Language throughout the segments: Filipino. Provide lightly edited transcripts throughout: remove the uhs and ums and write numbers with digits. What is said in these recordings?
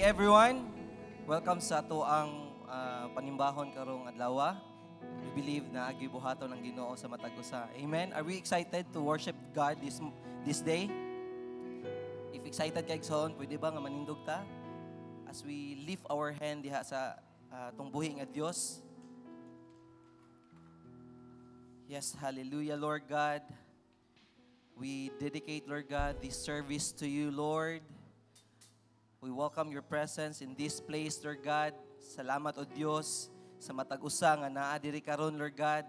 everyone. Welcome sa ato ang panimbahon karong adlaw. We believe na agi buhaton ng Ginoo sa matag usa. Amen. Are we excited to worship God this day? If excited kay igsoon, pwede ba nga manindog ta as we lift our hand diha sa tong buhi nga Dios? Yes, hallelujah, Lord God. We dedicate, Lord God, this service to you, Lord. We welcome your presence in this place, Lord God. Salamat, O Diyos, sa matag-usa nga naa diri karon, Lord God.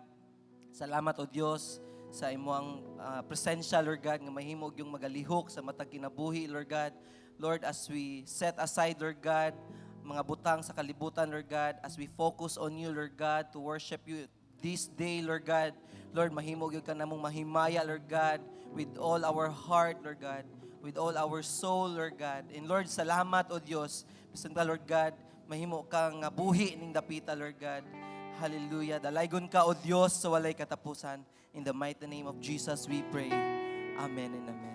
Salamat, O Diyos, sa imuang presensya, Lord God, nga mahimog yung magalihok sa matag kinabuhi, Lord God. Lord, as we set aside, Lord God, mga butang sa kalibutan, Lord God, as we focus on you, Lord God, to worship you this day, Lord God. Lord, mahimog yung ka namong mahimaya, Lord God, with all our heart, Lord God, with all our soul, Lord God. And Lord, salamat, O Diyos. Bisan ka, Lord God, mahimo kang buhi ning dapita, Lord God. Hallelujah. Dalaygon ka, O Diyos, sa walay katapusan. In the mighty name of Jesus, we pray. Amen and amen.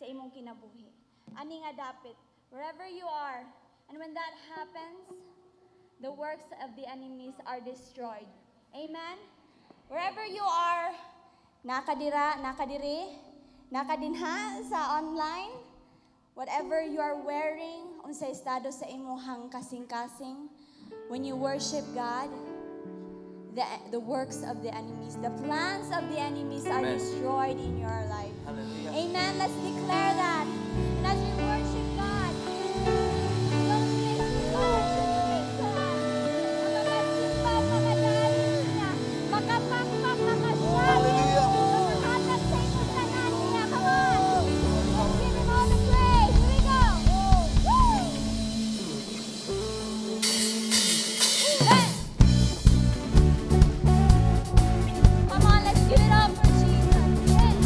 Sa imong kinabuhi. Ani nga dapit, wherever you are, and when that happens, the works of the enemies are destroyed. Amen? Wherever you are, nakadiri, nakadinha sa online, whatever you are wearing, unsay estado sa imong kasing-kasing, when you worship God, the works of the enemies, the plans of the enemies are destroyed in your life. Hallelujah. Amen. Let's declare that. And as we worship God, don't miss God. Makapagsipaw, makadaanin niya, makapakpak, makasabi. Makahatag sa inyo sa niya. Come on. Let's give Him all the praise. Here we go. Woo! Hey! Come on, let's give it up for Jesus. Yes.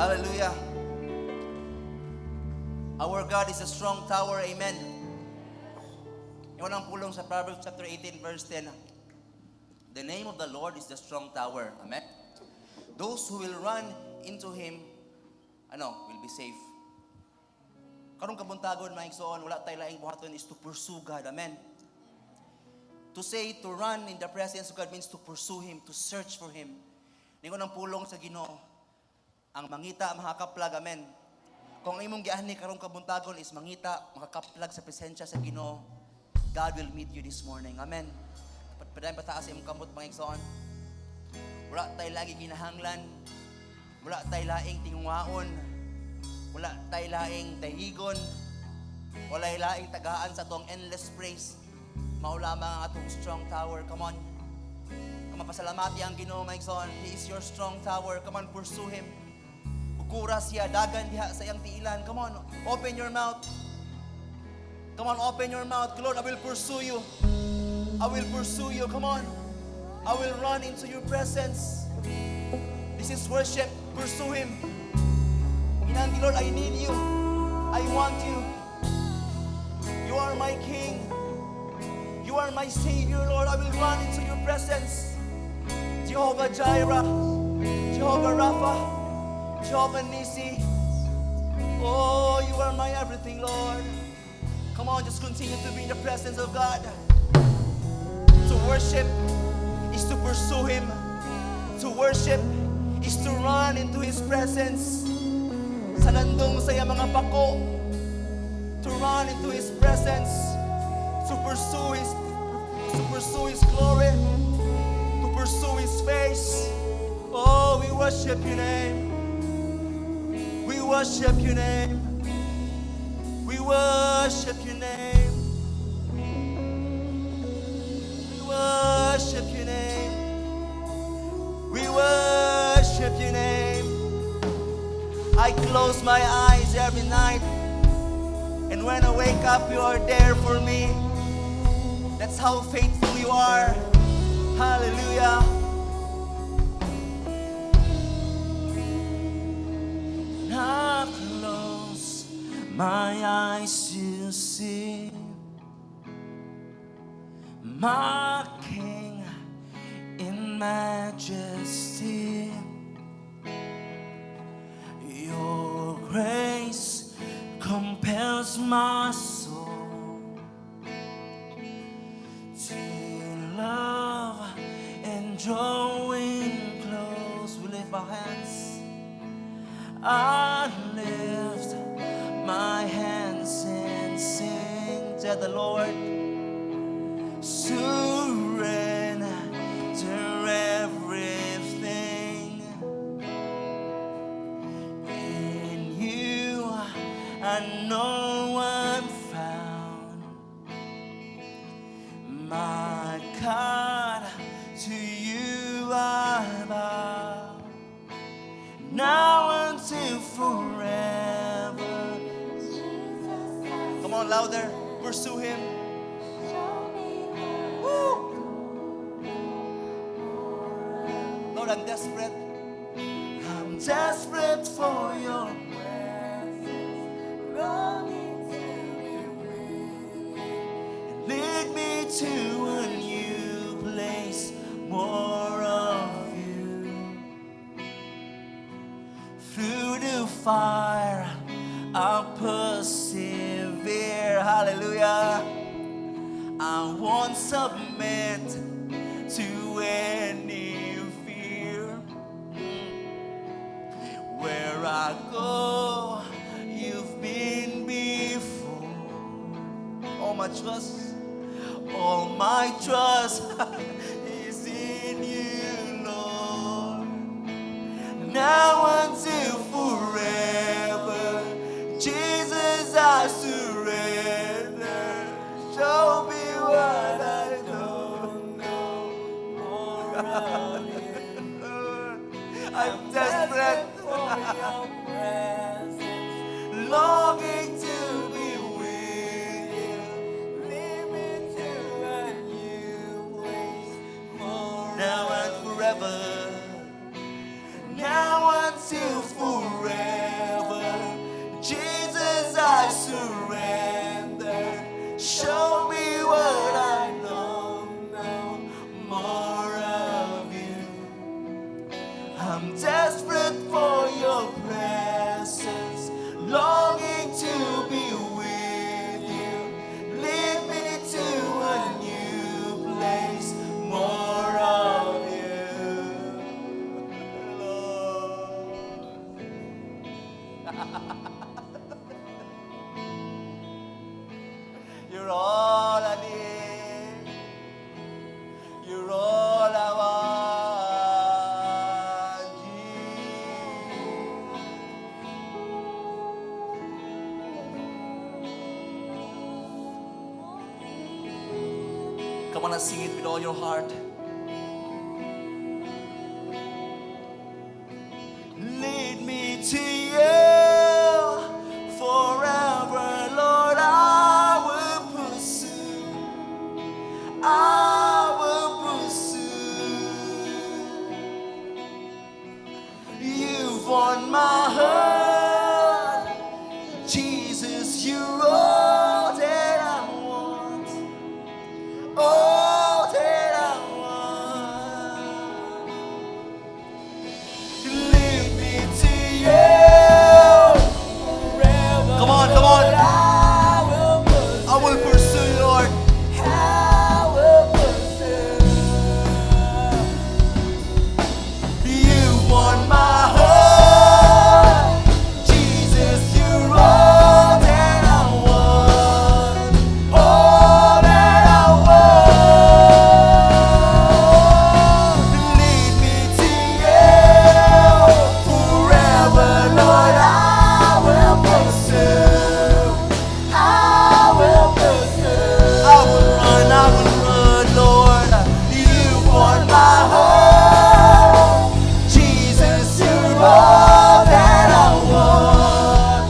Hallelujah. Our God is a strong tower. Amen. Yung ang pulong sa Proverbs chapter 18 verse 10. The name of the Lord is the strong tower. Amen. Those who will run into Him, will be safe. Karong kabuntagon, mga igsoon, wala tayo laing buhaton is to pursue God. Amen. To say, to run in the presence of God means to pursue Him, to search for Him. Ningon ang pulong sa Ginoo, ang mangita, makakaplag. Amen. Kung ang imong giani karong kabuntagon is mangita, makakaplag sa presensya sa Ginoo, God will meet you this morning. Amen. Padayon pataas imong kamot, mga igsoon. Wala tayo lagi kinahanglan. Wala tayo laing tingwaon. Wala tayo laing dahigon. Wala laing tagaan sa atong endless praise. Mao lamang ang atong strong tower. Come on. Come on, pasalamati ang Ginoo, mga igsoon. He is your strong tower. Come on, pursue Him. Bukura siya, dagan diha sa iyang tiilan. Come on, open your mouth. Come on, open your mouth. Lord, I will pursue you. I will pursue you. Come on. I will run into your presence. This is worship. Pursue Him. Inangi, Lord, I need you. I want you. You are my King. You are my Savior, Lord. I will run into your presence. Jehovah Jireh. Jehovah Rapha. Jehovah Nisi. Oh, you are my everything, Lord. Come on, just continue to be in the presence of God. To worship is to pursue Him. To worship is to run into His presence. Sa nandong sa iyang mga bako. To run into His presence. To pursue His glory. To pursue His face. Oh, we worship your name. We worship your name. We worship your name. We worship your name. We worship your name. I close my eyes every night, and when I wake up, you are there for me. That's how faithful you are. Hallelujah. I close my eyes to see my King in majesty. Your grace compels my soul to love and drawing close. We lift our hands. I lift my hands and sing to the Lord. Surrender everything. In you I know I'm found. My God, to you I bow. Now until forever. Come on, louder. Pursue Him. Woo. Lord, I'm desperate. I'm desperate for your presence. Longing to be with you. Lead me to a new place. More of through the fire, I'll persevere. Hallelujah. I won't submit to any fear. Where I go, you've been before. All my trust is in you, Lord. Now until forever, Jesus, I surrender. Show me what I don't know more of you. I'm desperate for your presence, longing to be with you. Lead me to a new place, more now and forever. Now until forever. I'm desperate for your presence, longing to be with you. Lead me to a new place, more of you, Lord. You're all I need. You're all I want, Jesus. Come on and sing it with all your heart. Lead me to you forever, Lord. I will pursue. I will pursue. You've won my heart, Jesus. You're all that I want, all that I want. Lead me to you forever. Come on, come on. I will pursue you, Lord. I will pursue. You won my heart, Jesus. You're all that I want, all that I want. Lead me to you forever, Lord. I will pursue. I will pursue. I will run, Lord. You want my heart, Jesus. You're all that I want,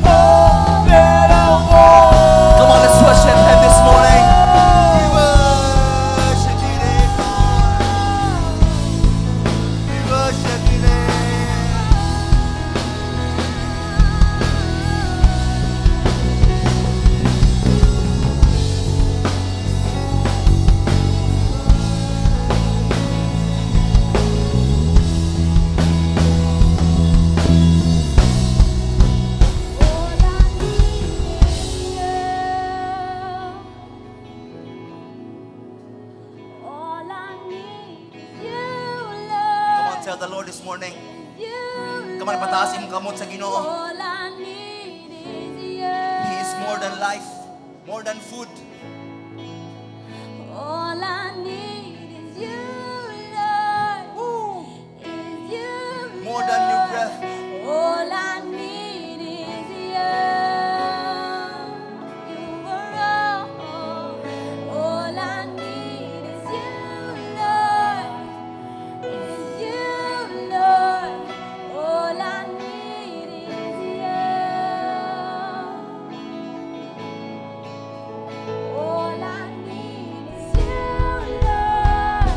all that I want. Come on, let's worship Him this morning. We worship You, Lord. We worship You, Lord. All I need is you, Come on, Lord. tell the Lord this morning. You, Come on, pataas imong kamot sa Ginoo. all I need is you. He is more than life, more than food. All I need is you, Lord. Is you, More than your Lord. breath. All I need is you. You are all. All I need is you, Lord. Is you, Lord. All I need is you. All I need is you, Lord.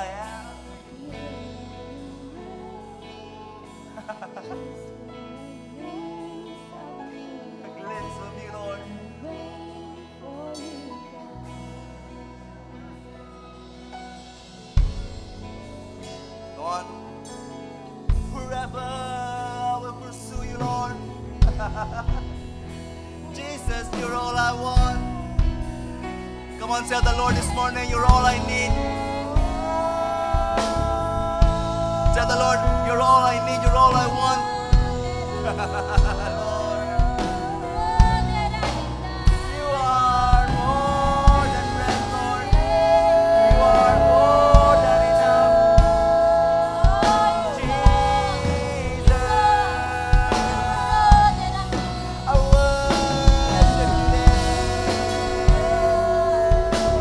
I am. A glimpse of you, Lord. Go on. Forever I will pursue you, Lord. Jesus, you're all I want. Come on, tell the Lord this morning, you're all I need. Tell the Lord, you're all I need, you're all I want. Lord, you are more than enough, Lord. You are more than enough. Jesus, I worship you.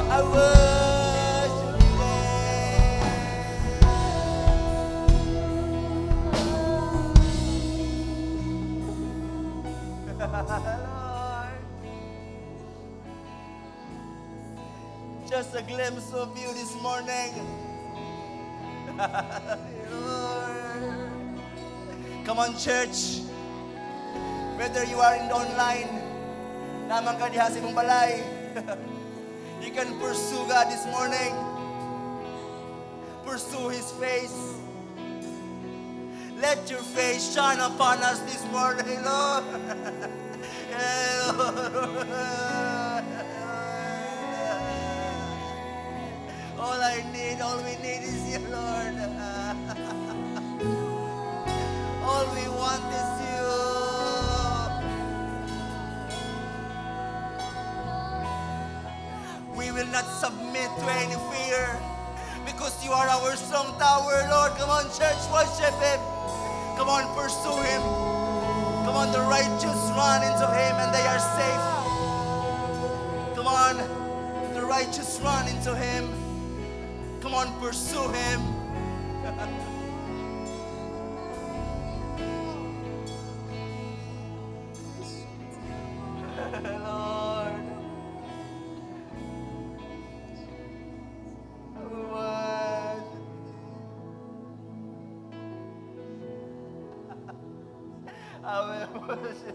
I worship you. Lord, just a glimpse of you this morning. Lord. Come on, church. Whether you are in the online, naman ka diha sa imong balay, you can pursue God this morning. Pursue His face. Let your face shine upon us this morning, Lord. Yeah, Lord. All I need, all we need is you, Lord. All we want is you. We will not submit to any fear because you are our strong tower, Lord. Come on, church, worship Him. Come on, pursue Him. Come on, the righteous run into Him and they are safe. Come on, the righteous run into Him. Come on, pursue Him. Lord, I will worship.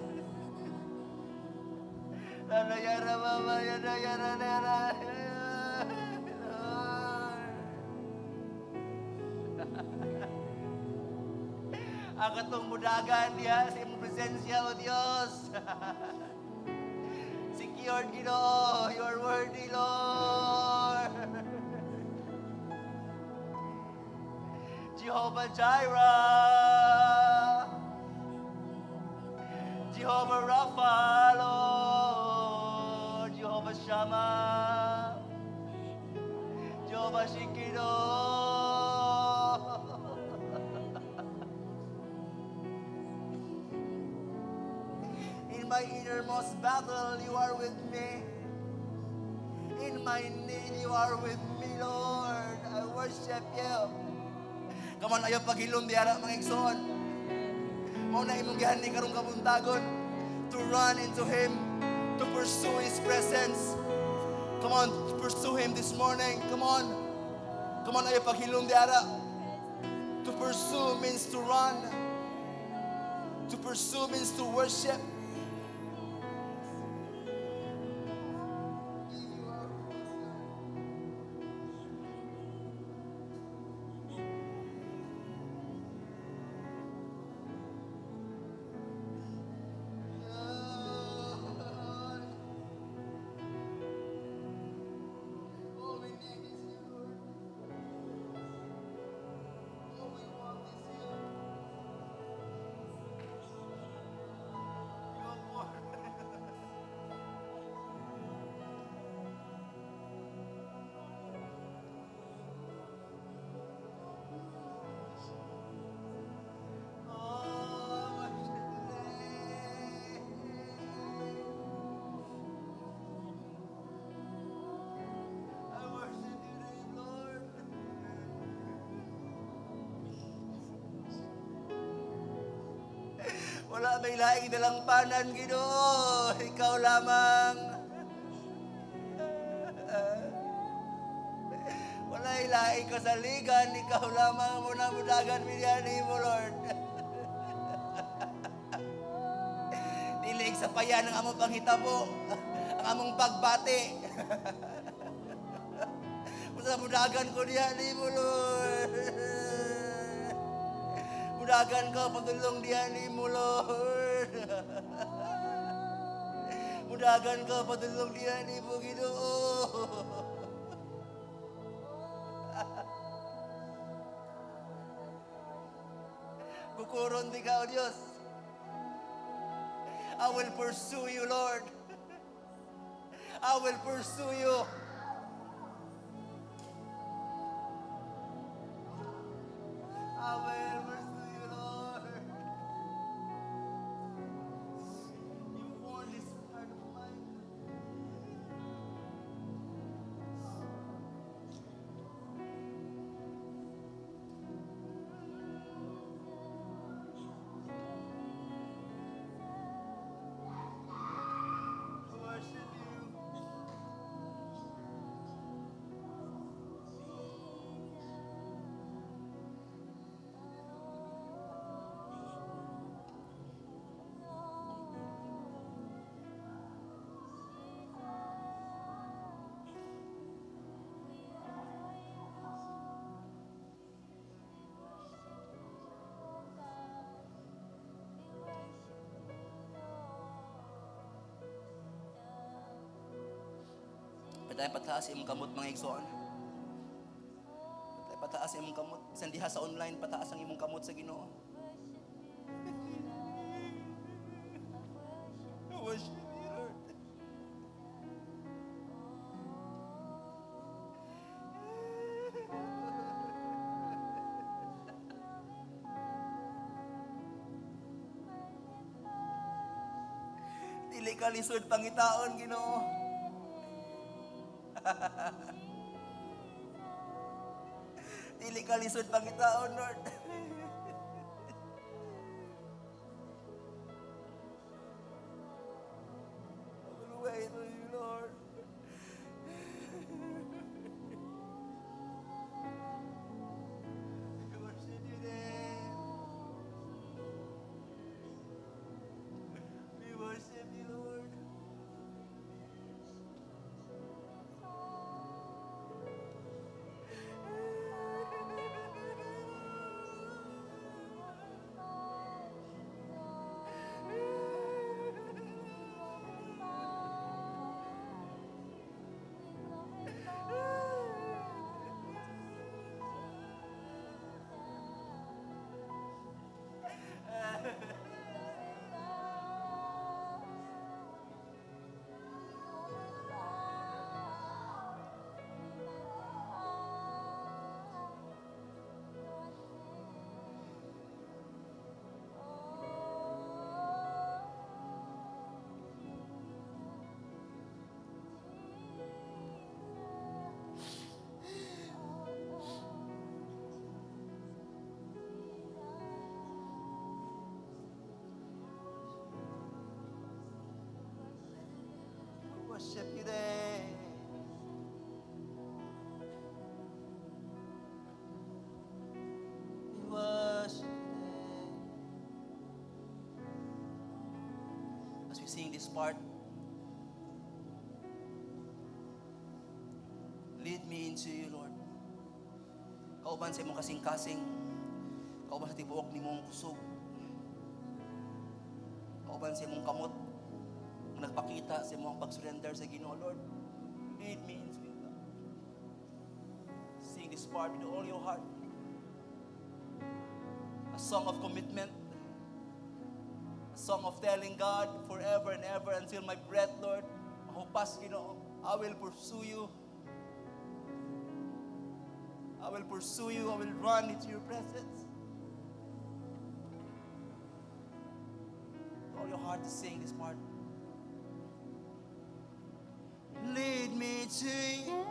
Ang katong mudagan diya sa imong presensya, O Diyos. Secured, Ginoo. You are worthy, Lord. Jehovah Jireh. Jehovah Rapha, Lord. Jehovah Shammah. Jehovah Shekinah. In my innermost battle, you are with me. In my need, you are with me, Lord. I worship you. Come on, ayaw paghilom diara mga igsoon. Mao na imong gihani karong kabuntagon to run into Him, to pursue His presence. Come on, pursue Him this morning. Come on. Come on, ayaw paghilom diara. To pursue means to run. To pursue means to worship. Wala may laing dalangpanan, Ginoo. Ikaw lamang. Wala lain-lain kasaligan, ikaw lamang mo na mudagan minyan mo, Lord. Dilig sa payan ang among panghitabo, ang among pagbati. Musa mudagan ko diyan mo, Lord. Mudagan ko, patulong diyan mo, Lord. Mudagan ka, patulong diyan mo, Ginoo. Kukuron di ka, O Diyos. I will pursue you, Lord. I will pursue you. I will pursue you, Lord. You want this heart of mine. Worship you. Patay pataas imong kamot mga igsoon. Patay pataas imong kamot. Bisan diha sa online, pataas ang imong kamot sa Ginoo. Worship you, Lord. Dili ka lisod pangitaon, Ginoo. Dili ka lisod pangitaon, Lord. I will wait on you, Lord. We worship you, name. We worship you, Lord. Worship you there. We worship you. As we sing this part, lead me into you, Lord. Kauban sa imong kasing-kasing, kauban sa tibuok ni mong kusog, kauban sa imong kamot, nagpakita sa imong pag-surrender sa Ginoo, Lord. Lead me into you, God. Sing this part with all your heart. A song of commitment. A song of telling God forever and ever until my breath, Lord. Mahupas, Ginoo. I will pursue you. I will pursue you. I will run into your presence. With all your heart to sing this part. Lead me to you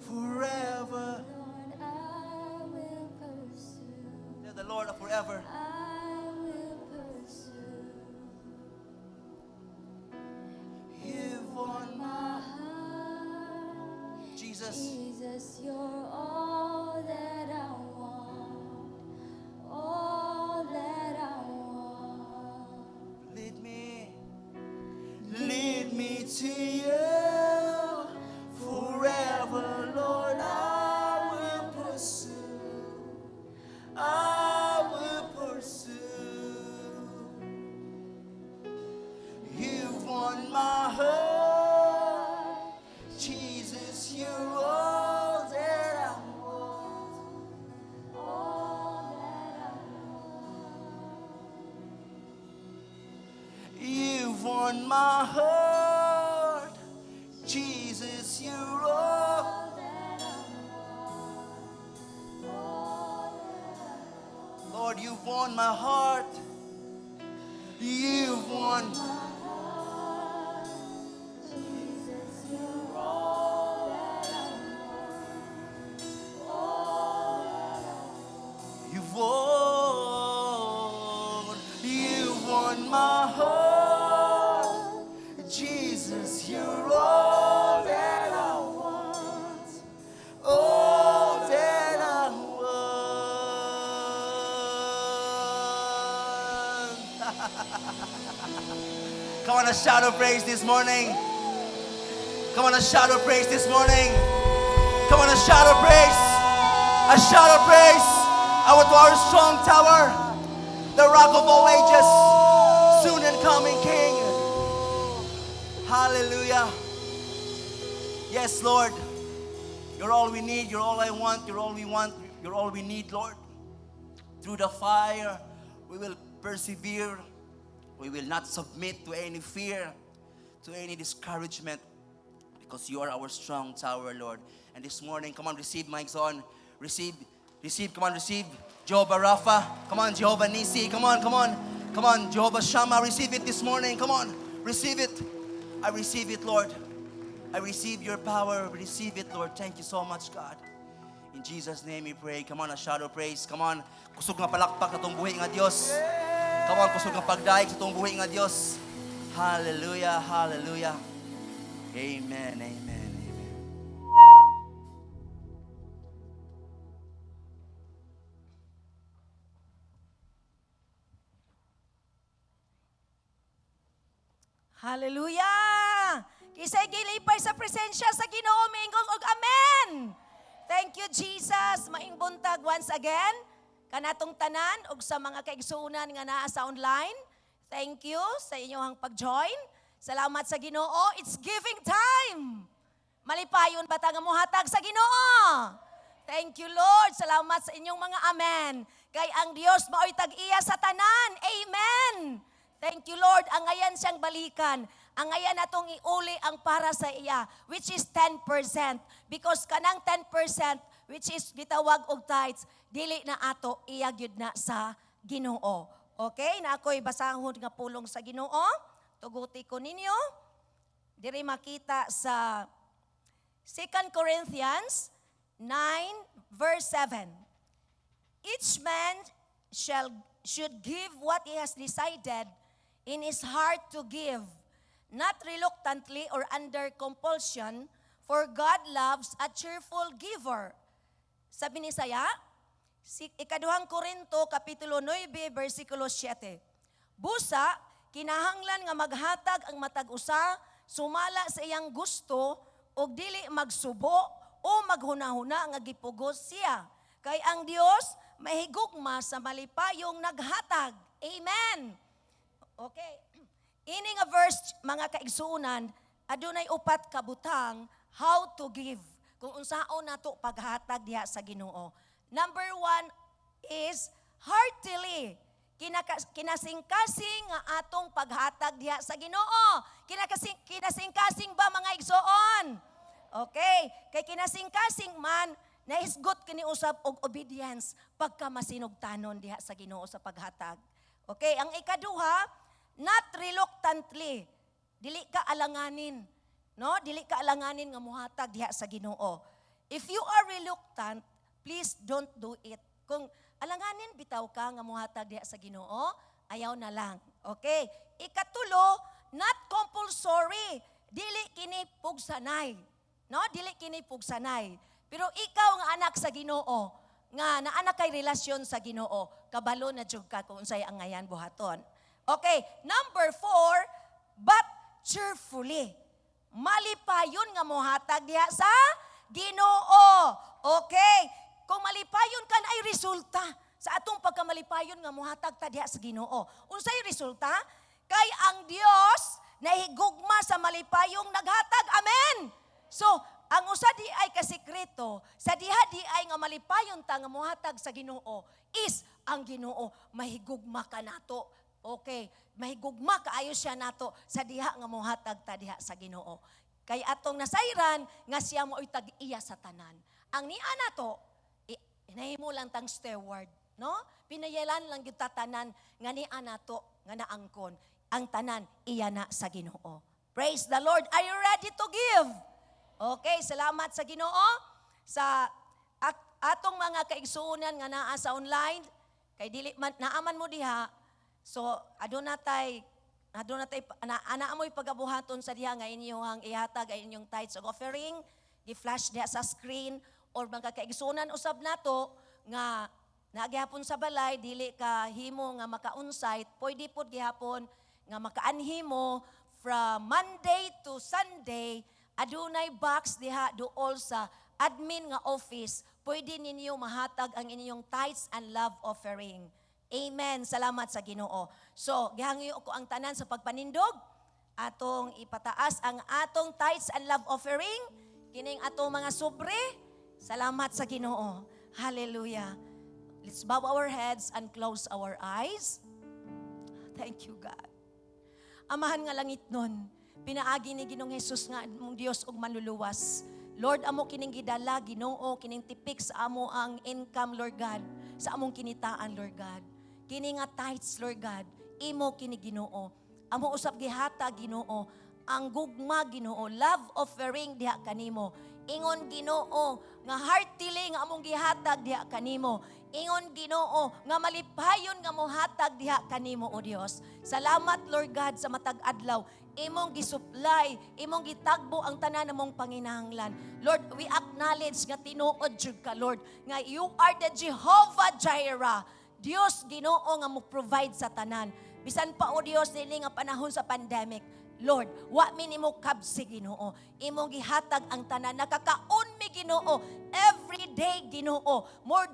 forever. Lord, I will pursue. You're the Lord of forever. I will pursue. You've won my heart. Jesus. Jesus. Jesus, you're all that I want. All that I want. Lead me to you forever, Lord. I will pursue. You've won my heart, Jesus. You're all that I want. All that I You've won my heart, Jesus. You're all. Lord, you've won my heart. You've won. Jesus, you're all that I want. You've won. You've won my heart. Jesus, you're all that I want. All that I want. Come on, a shout of praise this morning. Come on, a shout of praise this morning. Come on, a shout of praise. A shout of praise. To our strong tower, the rock of all ages, soon and coming King. Hallelujah. Yes, Lord. You're all we need. You're all I want. You're all we want. You're all we need, Lord. Through the fire, we will persevere. We will not submit to any fear, to any discouragement, because you are our strong tower, Lord. And this morning, come on, receive, mics on. Receive, come on, receive. Jehovah Rapha, come on, Jehovah Nisi, come on, Jehovah Shammah, receive it this morning, come on, receive it. I receive it, Lord. I receive your power, receive it, Lord. Thank you so much, God. In Jesus' name we pray. Come on, a shout of praise. Come on, kusog nga palakpak atong buhi nga Dios. Come on, kusog nga pagdaig sa atong buhi nga Dios. Hallelujah, hallelujah. Amen, amen. Hallelujah! Kisay gilipay sa presensya sa Ginoo miingong og amen. Thank you Jesus. Maing buntag once again kanatong tanan ug sa mga kaigsuonan nga naa sa online. Thank you sa inyong pag-join. Salamat sa Ginoo. It's giving time. Malipayon ba ta nga mohatag sa Ginoo? Thank you Lord. Salamat sa inyong mga amen. Kay ang Dios maoy tag-iya sa tanan. Amen. Thank you, Lord. Ang ngayon siyang balikan. Ang ngayon natong iuli ang para sa iya, which is 10%. Because kanang 10%, which is gitawag og tithes, dili na ato, iya gyud na sa Ginoo. Okay? Na ako'y basahon nga pulong sa Ginoo. Tuguti ko ninyo. Diri makita sa 2 Corinthians 9, verse 7. Each man should give what he has decided in his heart to give, not reluctantly or under compulsion, for God loves a cheerful giver. Sabi ni Saya, ikaduhang Korinto, kapitulo 9, versikulo 7. Busa, kinahanglan nga maghatag ang matag usa, sumala sa iyang gusto, o dili magsubo o maghunahuna nga gipugos siya. Kay ang Dios mahigugma sa malipayong naghatag. Amen. Okay. Ini nga verse, mga kaigsuunan, adunay upat ka butang how to give. Kung unsaon nato paghatag diha sa Ginoo. Number 1 is heartily. Kinasing-kasing nga atong paghatag diha sa Ginoo. Kinasing-kasing ba mga igsoon? Okay. Kay kinasing-kasing man, naisgot kini usab og obedience pagka masinugtanon diha sa Ginoo sa paghatag. Okay, ang ikaduha, not reluctantly. Dili ka alanganin. No? Dili ka alanganin nga muhatag diha sa Ginoo. If you are reluctant, please don't do it. Kung alanganin bitaw ka nga muhatag diha sa Ginoo, ayaw na lang. Okay? Ikatulo, not compulsory. Dili kini pugsanay. No, dili kini pugsanay. Pero ikaw nga anak sa Ginoo, nga naanak kay relasyon sa Ginoo, kabalo na jud ka kung unsay ang ngayan buhaton. Okay, number 4, but cheerfully. Malipayon nga mohatag diha sa Ginoo. Okay, kung malipayon ka na ay resulta sa atong pagkamalipayon nga mohatag ta diha sa Ginoo. Unsay resulta? Kay ang Dios nahigugma sa malipayong naghatag. Amen. So, ang usa di ay kasikreto sa diha di ay nga malipayon ta nga mohatag sa Ginoo is ang Ginoo mahigugma ka nato. Okay, mahigugma kaayo siya nato sa diha nga mohatag ta diha sa Ginoo. Kay atong nasayran nga siya mo tag-iya sa tanan. Ang niya nato inahimo lang tang steward, no? Pinayalan lang gyud tanan nga niya nato nga naangkon. Ang tanan iya na sa Ginoo. Praise the Lord. Are you ready to give? Okay, salamat sa Ginoo sa atong mga kaigsuonan nga naa sa online kay dili man naaman mo diha. So adunay anaamoy pagabuhaton sa diha nga inyong ihatag ay inyong tithes ug offering, gi-flash diha sa screen or mga kaigsuonan usab nato nga naagihapon sa balay dili ka himo nga maka-on-site, pwede pod gihapon nga makaanhimo from Monday to Sunday. Adunay box diha duol sa admin nga office. Pwede ninyo mahatag ang inyong tithes and love offering. Amen. Salamat sa Ginoo. So, gihangiyo ko ang tanan sa pagpanindog. Atong ipataas ang atong tithes and love offering. Kining atong mga sobre. Salamat sa Ginoo. Hallelujah. Let's bow our heads and close our eyes. Thank you, God. Amahan nga langit nun, pinaagi ni Ginoong Jesus nga mong Dios og manluluwas. Lord, amo kining gidala, Ginoo, kining tipik sa amo ang income, Lord God, sa among kinitaan, Lord God. Kini nga tithes, Lord God, imo kini Ginoo. Amo usab gihata, Ginoo, ang gugma, Ginoo, love offering diha kanimo. Ingon Ginoo nga heartily nga among gihatag diha kanimo. Ingon Ginoo nga malipayon nga mohatag diha kanimo, O Dios. Salamat, Lord God, sa matag adlaw. Imong gisupply, imong gitagbo ang tanan namong panginahanglan. Lord, we acknowledge nga tinuod jud ka, Lord, nga you are the Jehovah Jireh. Dios Ginoo nga mo provide sa tanan. Bisan pa, O Dios, dili nga panahon sa pandemic. Lord, wa mi nimo kabsi, Ginoo. Imong gihatag ang tanan, nakakaon mi, Ginoo, every day, Ginoo. More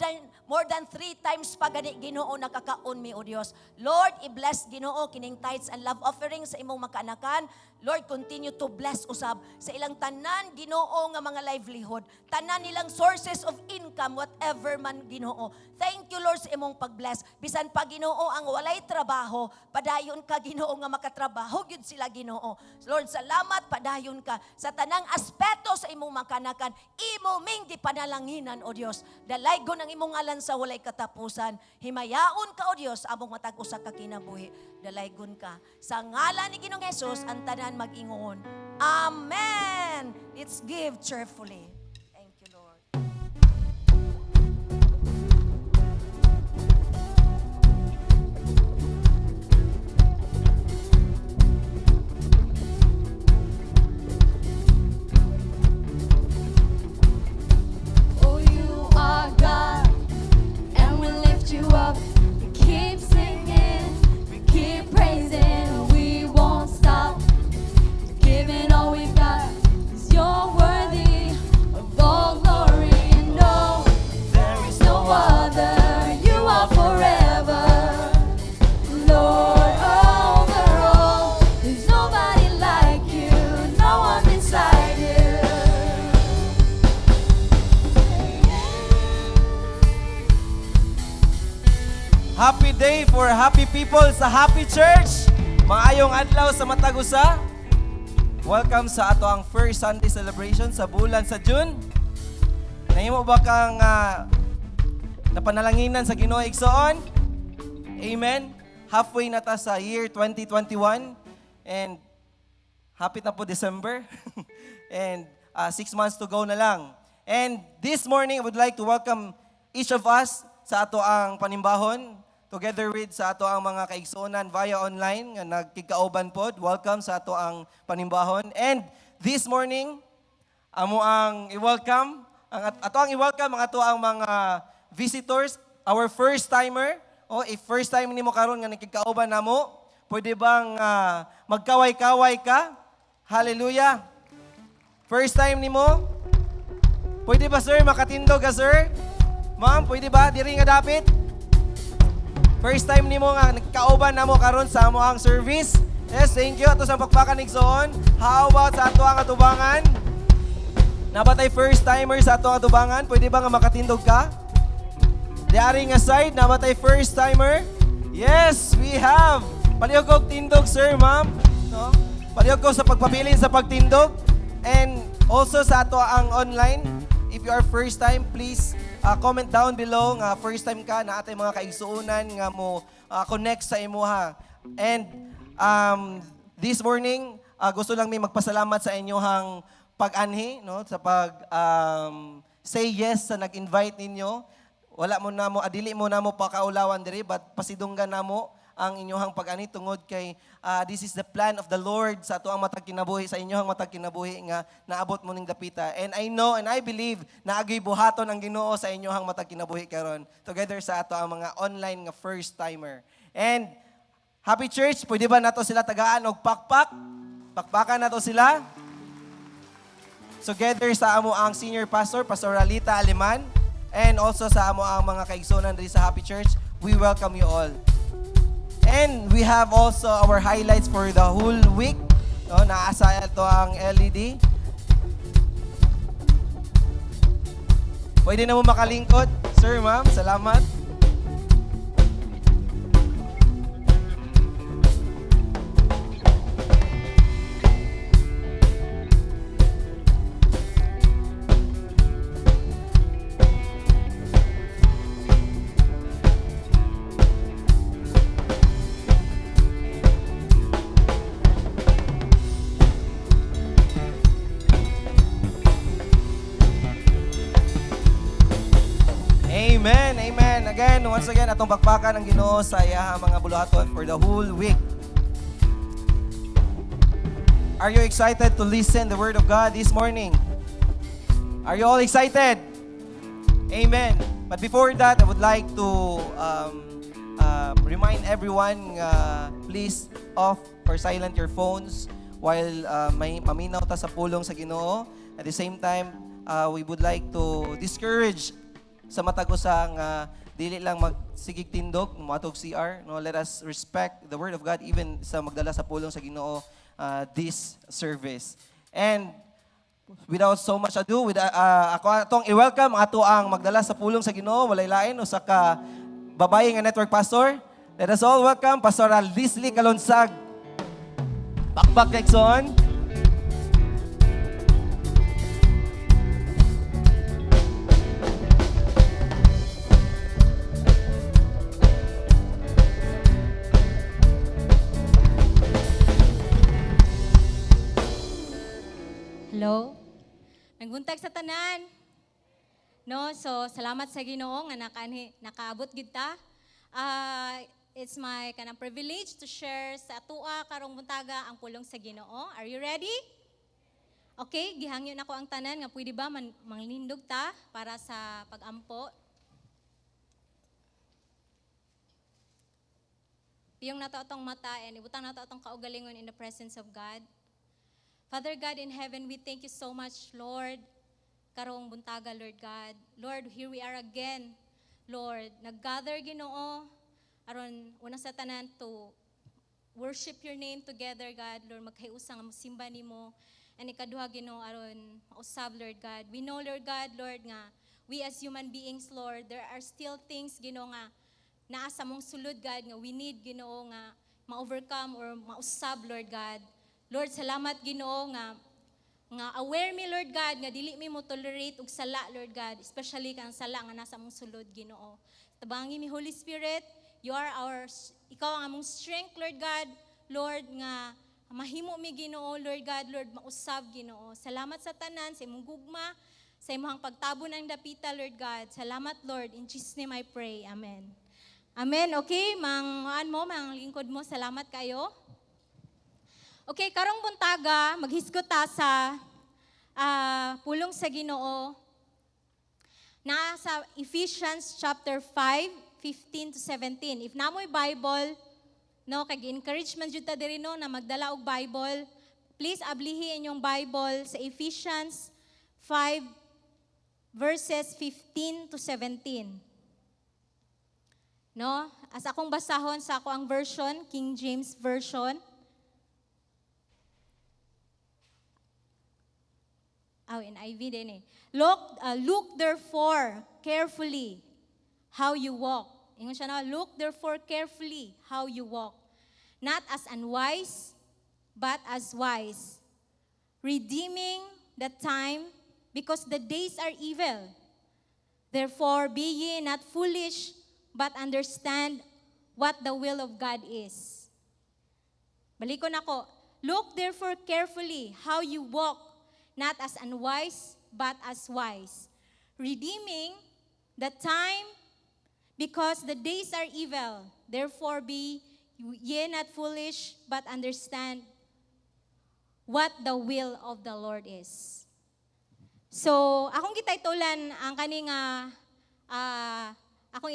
than 3 times pa gani, Ginoo, nakakaon mi, O Dios. Lord, i-bless, Ginoo, kining tithes and love offering sa imong makaanakan. Lord, continue to bless usab sa ilang tanan, Ginoo, nga mga livelihood. Tanan nilang sources of income, whatever man, Ginoo. Thank you, Lord, sa imong pag-bless. Bisan pa, Ginoo, ang walay trabaho, padayon ka, Ginoo, nga makatrabaho, gyud sila, Ginoo. Lord, salamat, padayon ka sa tanang aspeto sa imong makanakan. Imo ming gipanalanginan, O Dios. Dalaygon ang imong ngalan sa walay katapusan. Himayaon ka, O Dios, among matag usa ka kinabuhi. Dalaygon ka. Sa ngalan ni Ginoong Jesus, ang tanan mag-ingon. Amen. Let's give cheerfully. Thank you, Lord. Oh, you are God, and we lift you up. We keep singing, we keep praising, we won't stop. Giving all we've got, 'cause you're worthy of all glory. No, there is no other. You are forever, Lord over all. There's nobody like you, no one beside you. Happy day for happy people sa Happy Church. Maayong adlaw sa matag usa. Welcome sa ato ang first Sunday celebration sa bulan sa June. Nahimo ba kang napanalanginan sa Ginoo igsoon? Amen. Halfway na ta sa year 2021 and hapit na po December. And 6 months to go na lang. And this morning I would like to welcome each of us sa ato ang panimbahon together with sa ato ang mga kaigsuonan via online nga nagkikauban pod. Welcome sa ato ang panimbahon. And this morning, amo ang i-welcome, ang i-welcome ang ato ang mga visitors, our first timer. O if first time nimo karon nga nakikauban namo, pwede bang magkaway-kaway ka? Hallelujah. First time nimo? Pwede ba sir makatindog ka sir? Ma'am, pwede ba diri nga dapit? First time nimo nga nakikauban namo karon sa amo ang service. Yes, thank you. Ato sa pakpakan igsoon. How about sa ato ang atubangan? Nabatay first timer sa ato ang atubangan. Pwede ba nga makatindog ka? Diari nga side, nabatay first timer. Yes, we have. Palihog kog tindog, sir, ma'am. No? Palihog ko sa pagpabilin sa pagtindog. And also sa ato ang online. If you are first time, please comment down below nga first time ka na atay mga kaigsuunan nga mo connect sa imuha. And this morning, gusto lang may magpasalamat sa inyong pag-anhi, no? Sa say yes sa nag-invite ninyo. Wala mo na mo, adili mo na mo pakaulawan diri, but pasidunggan na mo ang inyong pag-anhi tungod kay this is the plan of the Lord sa ato ang matag kinabuhi, sa inyong matag kinabuhi nga naabot mo ning dapita. And I know and I believe na agoy buhaton ang Ginoo sa inyong matag kinabuhi karon together sa ato ang mga online nga first timer. And Happy Church, pwede ba nato sila tagaan og pakpak? Pakpakan nato sila. Together sa amo ang senior pastor, Pastor Lita, Aleman, and also sa amo ang mga kaigsunan diri sa Happy Church, we welcome you all. And we have also our highlights for the whole week. No, naasa ito ang LED. Pwede na mo makalingkod, sir, ma'am. Salamat. Amen, amen. Again, once again, atong bakbakan ang Ginoo sa iyahang mga buluhaton for the whole week. Are you excited to listen the Word of God this morning? Are you all excited? Amen. But before that, I would like to remind everyone, please off or silent your phones while may maminaw ta sa pulong sa Ginoo. At the same time, we would like to discourage sa matag usang dili lang magsigig tindog matog CR, no, let us respect the word of God even sa magdala sa pulong sa Ginoo this service. And without so much ado, ako atong i-welcome ato ang magdala sa pulong sa Ginoo, walay lain usa ka babae nga network pastor. Let us all welcome Pastor Leslie Calunsag. Bakbak Jackson. Hello? Nagbuntag sa tanan. No, so salamat sa Ginoo nga nakaabot gid ta. It's my kanang privilege to share sa atua karong buntaga ang pulong sa Ginoo. Are you ready? Okay, gihangyo nako ang tanan nga pwede ba manglindog ta para sa pag-ampo. Piyong nato atong mata and ibutang nato atong kaugalingon in the presence of God. Father God in heaven, we thank you so much, Lord. Karong buntaga, Lord God. Lord, here we are again. Lord, naggather Ginoo aron una sa tanan to worship your name together, God. Lord, magkayusang simba nimo. And ikaduha Ginoo aron mausab, Lord God. We know, Lord God, Lord, nga we as human beings, Lord, there are still things Ginoo nga naa sa mong sulod, God, nga we need Ginoo nga ma-overcome or mausab, Lord God. Lord, salamat Ginoo nga aware me, Lord God, nga dili mi mo tolerate og sala, Lord God, especially kang sala nga nasa mong sulod, Ginoo. Tabangi mi Holy Spirit, ikaw ang among strength, Lord God, Lord, nga mahimo mi Ginoo, Lord God, Lord, mausab Ginoo. Salamat sa tanan, sa imong gugma, sa imong pagtabo ng dapita, Lord God. Salamat, Lord. In Jesus' name I pray. Amen. Amen. Okay, mga lingkod mo, salamat kayo. Okay, karong buntaga, maghisgot ta sa pulong sa Ginoo, nasa Ephesians chapter 5:15 to 17. If namoy Bible, no, kay encouragement jud ta diri no na magdala og Bible, please ablihi inyong Bible sa Ephesians 5 verses 15 to 17. No? As akong basahon sa ako ang version, King James Version. NIV din eh. Look therefore carefully how you walk. Ingon siya na, look therefore carefully how you walk. Not as unwise, but as wise. Redeeming the time, because the days are evil. Therefore, be ye not foolish, but understand what the will of God is. Balikon ako. Look therefore carefully how you walk, not as unwise, but as wise. Redeeming the time, because the days are evil. Therefore, be ye not foolish, but understand what the will of the Lord is. So, akong gitaytulan ang kaning akong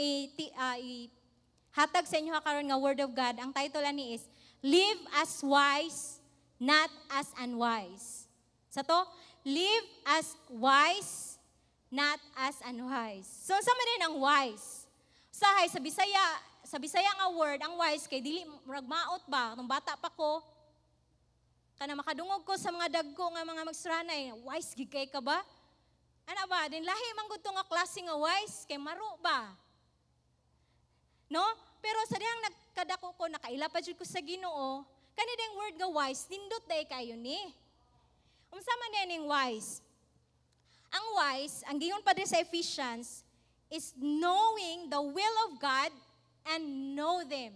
hatag sa inyo karon nga word of God. Ang title ani is Live as wise, not as unwise. Sa to, live as wise, not as unwise. So, sa man din ang wise. Sahay, sa Bisaya nga word, ang wise kay dili ragmaot ba? Nung bata pa ko, kana makadungog ko sa mga dagko nga mga magsuranay, wise gid kay ka ba? Ana ba? Din lahi man gud nga klase nga wise kay maro ba? No? Pero sa dihang nagkadako ko, nakaila pa jud ko sa Ginoo, kani ding word nga wise, nindot day kayo ni. Unsa man ning wise? Ang wise, ang giyon pa din sa Ephesians, is knowing the will of God and know them.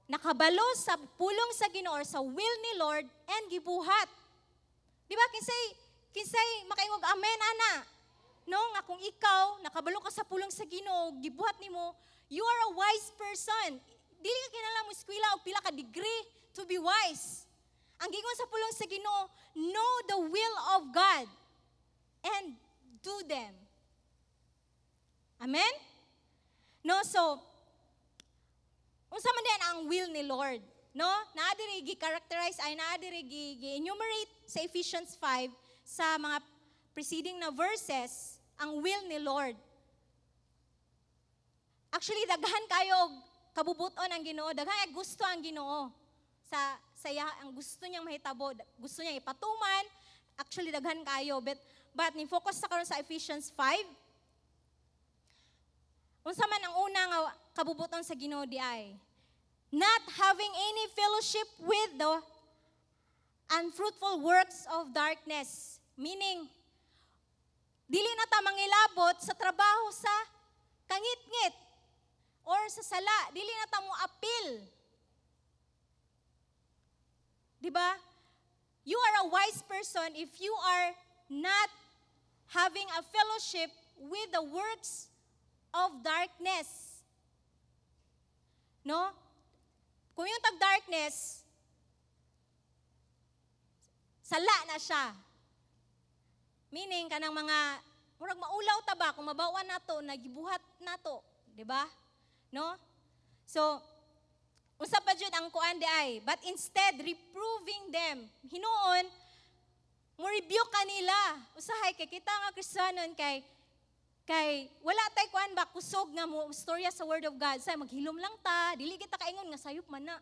Nakabalo sa pulong sa Ginoo or sa will ni Lord and gibuhat. Di ba? Kinsay makaingog amen ana. No, nga kung ikaw nakabalo ka sa pulong sa Ginoo, gibuhat nimo, you are a wise person. Dili ka kinahanglan mo eskwela og pila ka degree to be wise. Ang gingon sa pulong sa Ginoo, know the will of God and do them. Amen? No, so unsa man din ang will ni Lord, no? Naa diri gi-characterize ay naa diri gi-enumerate sa Ephesians 5 sa mga preceding na verses ang will ni Lord. Actually daghan kayo og kabubuton ang Ginoo, daghan ay gusto ang Ginoo sa saya ang gusto niyang mahitabo, gusto niyang ipatuman. Actually daghan kayo, but ni focus sa karon sa Ephesians 5. Unsa man ang una nga kabubuton sa Ginoo di ay not having any fellowship with the unfruitful works of darkness. Meaning, dili na ta mangilabot sa trabaho sa kangit-ngit or sa sala. Dili na ta mo appeal. Diba? You are a wise person if you are not having a fellowship with the works of darkness. No? Kung yung tag-darkness, sala na siya. Meaning, kanang mga, murag maulaw ta ba, kung mabawan na to, nagibuhat na to. Diba? No? So, usap pa dyan ang kuan di ay, but instead, reproving them. Hinuon, mo rebuke kanila. Usahay, kay kita nga Kristiyanon, kay wala tay kuan ba kusog nga mo storya sa word of God. Say maghilom lang ta, dili kita kaingon nga sayop man na.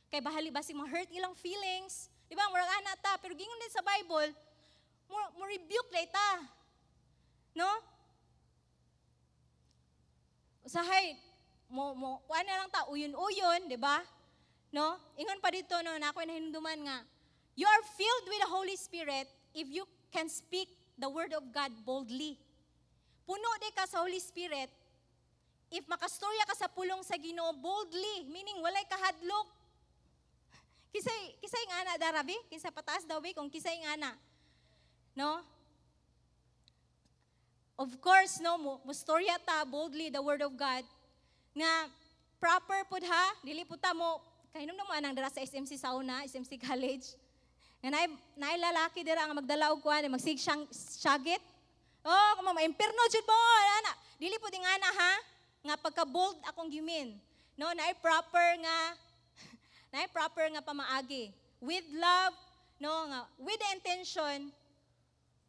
Kay bahali basig ma-hurt ilang feelings. Di ba? Murag ana ta, pero gingon din sa Bible, mo rebuke lay ta. No? Usahay mo kuan na lang ta uyon-uyon, di ba? No? Ingon pa dito no, na ako nahinduman nga, you are filled with the Holy Spirit if you can speak the word of God boldly. Puno di ka sa Holy Spirit, if makastorya ka sa pulong sa Ginoo boldly, meaning walay kahadlok. Kisay nga na darabi, kinsa pataas daw kung kisay nga na. No? Of course, no, mo storya ta boldly the word of God nga proper pud ha, dili pud ta mo kahinom naman ang dara sa SMC sauna, SMC college. Nga naay lalaki dira nga magdala og kuan, magsigsyagit. Oh, kamo maimperno jud mo, ana. Dili pud ingana ha, nga pagka-bold akong gimin. No, naay proper nga pamaagi. With love, no, nga with the intention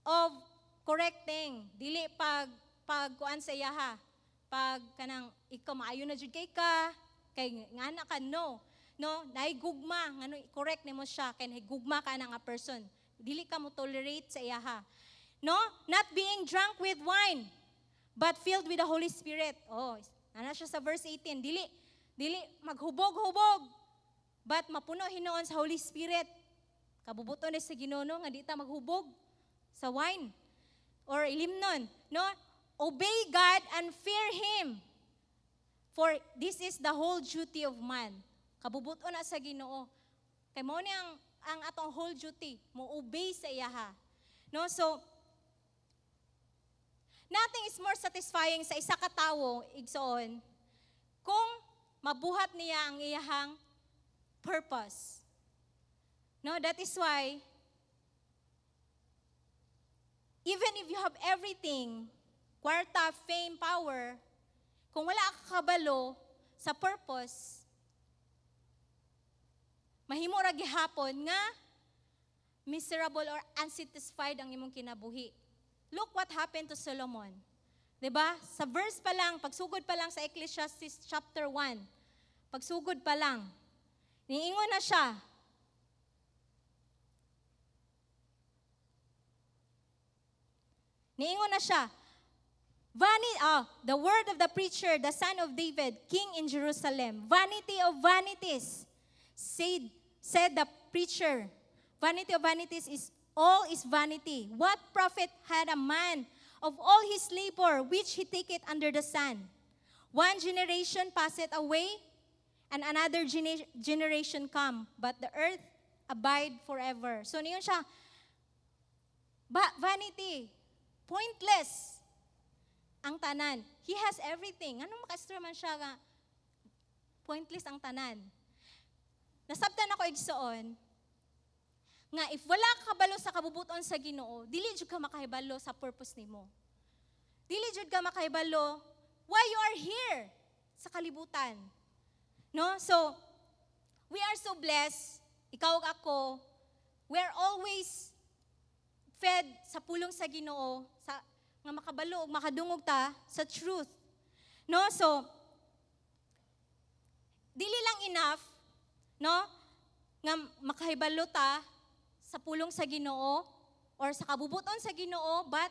of correcting. Dili pag kuan sa iya ha. Pag kanang ikaw maayo na jud kay ngana ka no. No, naay gugma ngano correct nimo siya kay naay gugma ka na nga person. Dili ka mo tolerate sa iya ha. No, not being drunk with wine, but filled with the Holy Spirit. Oh, ana siya sa verse 18. Dili maghubog-hubog, but mapuno hinoon sa Holy Spirit. Kabubuton ni sa Ginoo nga di ta maghubog sa wine or ilimnon. No, obey God and fear Him. For this is the whole duty of man. Kabubuton na sa Ginoo. Kay mao ni ang atong whole duty, mo obey sa iya ha. No, so nothing is more satisfying sa isa ka tawo igsoon kung mabuhat niya ang iyahang purpose. No, that is why even if you have everything, kwarta, fame, power, kung wala ka kabalo sa purpose, mahimo ra gihapon nga miserable or unsatisfied ang imong kinabuhi. Look what happened to Solomon. 'Di ba? Sa verse pa lang, pagsugod pa lang sa Ecclesiastes chapter 1. Pagsugod pa lang, niingon na siya. The word of the preacher, the son of David, king in Jerusalem. Vanity of vanities, said the preacher. Vanity of vanities all is vanity. What profit had a man of all his labor which he taketh under the sun? One generation passeth away, and another generation come, but the earth abide forever. So niyon siya, vanity, pointless ang tanan. He has everything. Anong maka-extra man siya nga? Pointless ang tanan. Nasabtan ako igsoon, nga if wala ka kabalo sa kabubuton sa Ginoo, dili jud ka makahibalo sa purpose nimo. Dili jud ka makahibalo why you are here sa kalibutan. No? So, we are so blessed, ikaw ug ako, we are always fed sa pulong sa Ginoo, nga makabalo ug makadungog ta sa truth. No? So, dili lang enough, no? Nga makahibalo ta sa pulong sa Ginoo or sa kabubuton sa Ginoo, but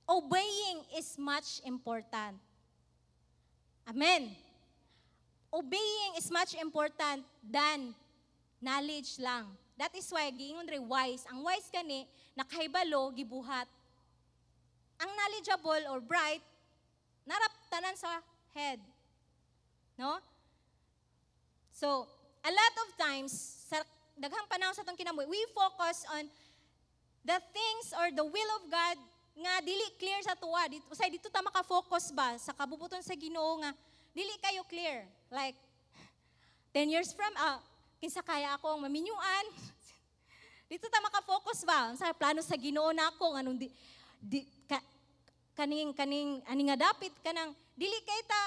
obeying is much important. Amen. Obeying is much important than knowledge lang. That is why giingon re wise. Ang wise kani nakahibalo gibuhat. Ang knowledgeable or bright narap tanan sa head. No? So, a lot of times sa daghang panahon sa atong kinabuhi, we focus on the things or the will of God nga dili clear sa tuwa. Usay dito ta maka-focus ba sa kabubuton sa Ginoo nga dili kayo clear. Like 10 years from kinsa kaya akong maminyuan. Dito ta maka-focus ba sa plano sa Ginoo nako nganong kaning ani nga dapit kanang dili kay ta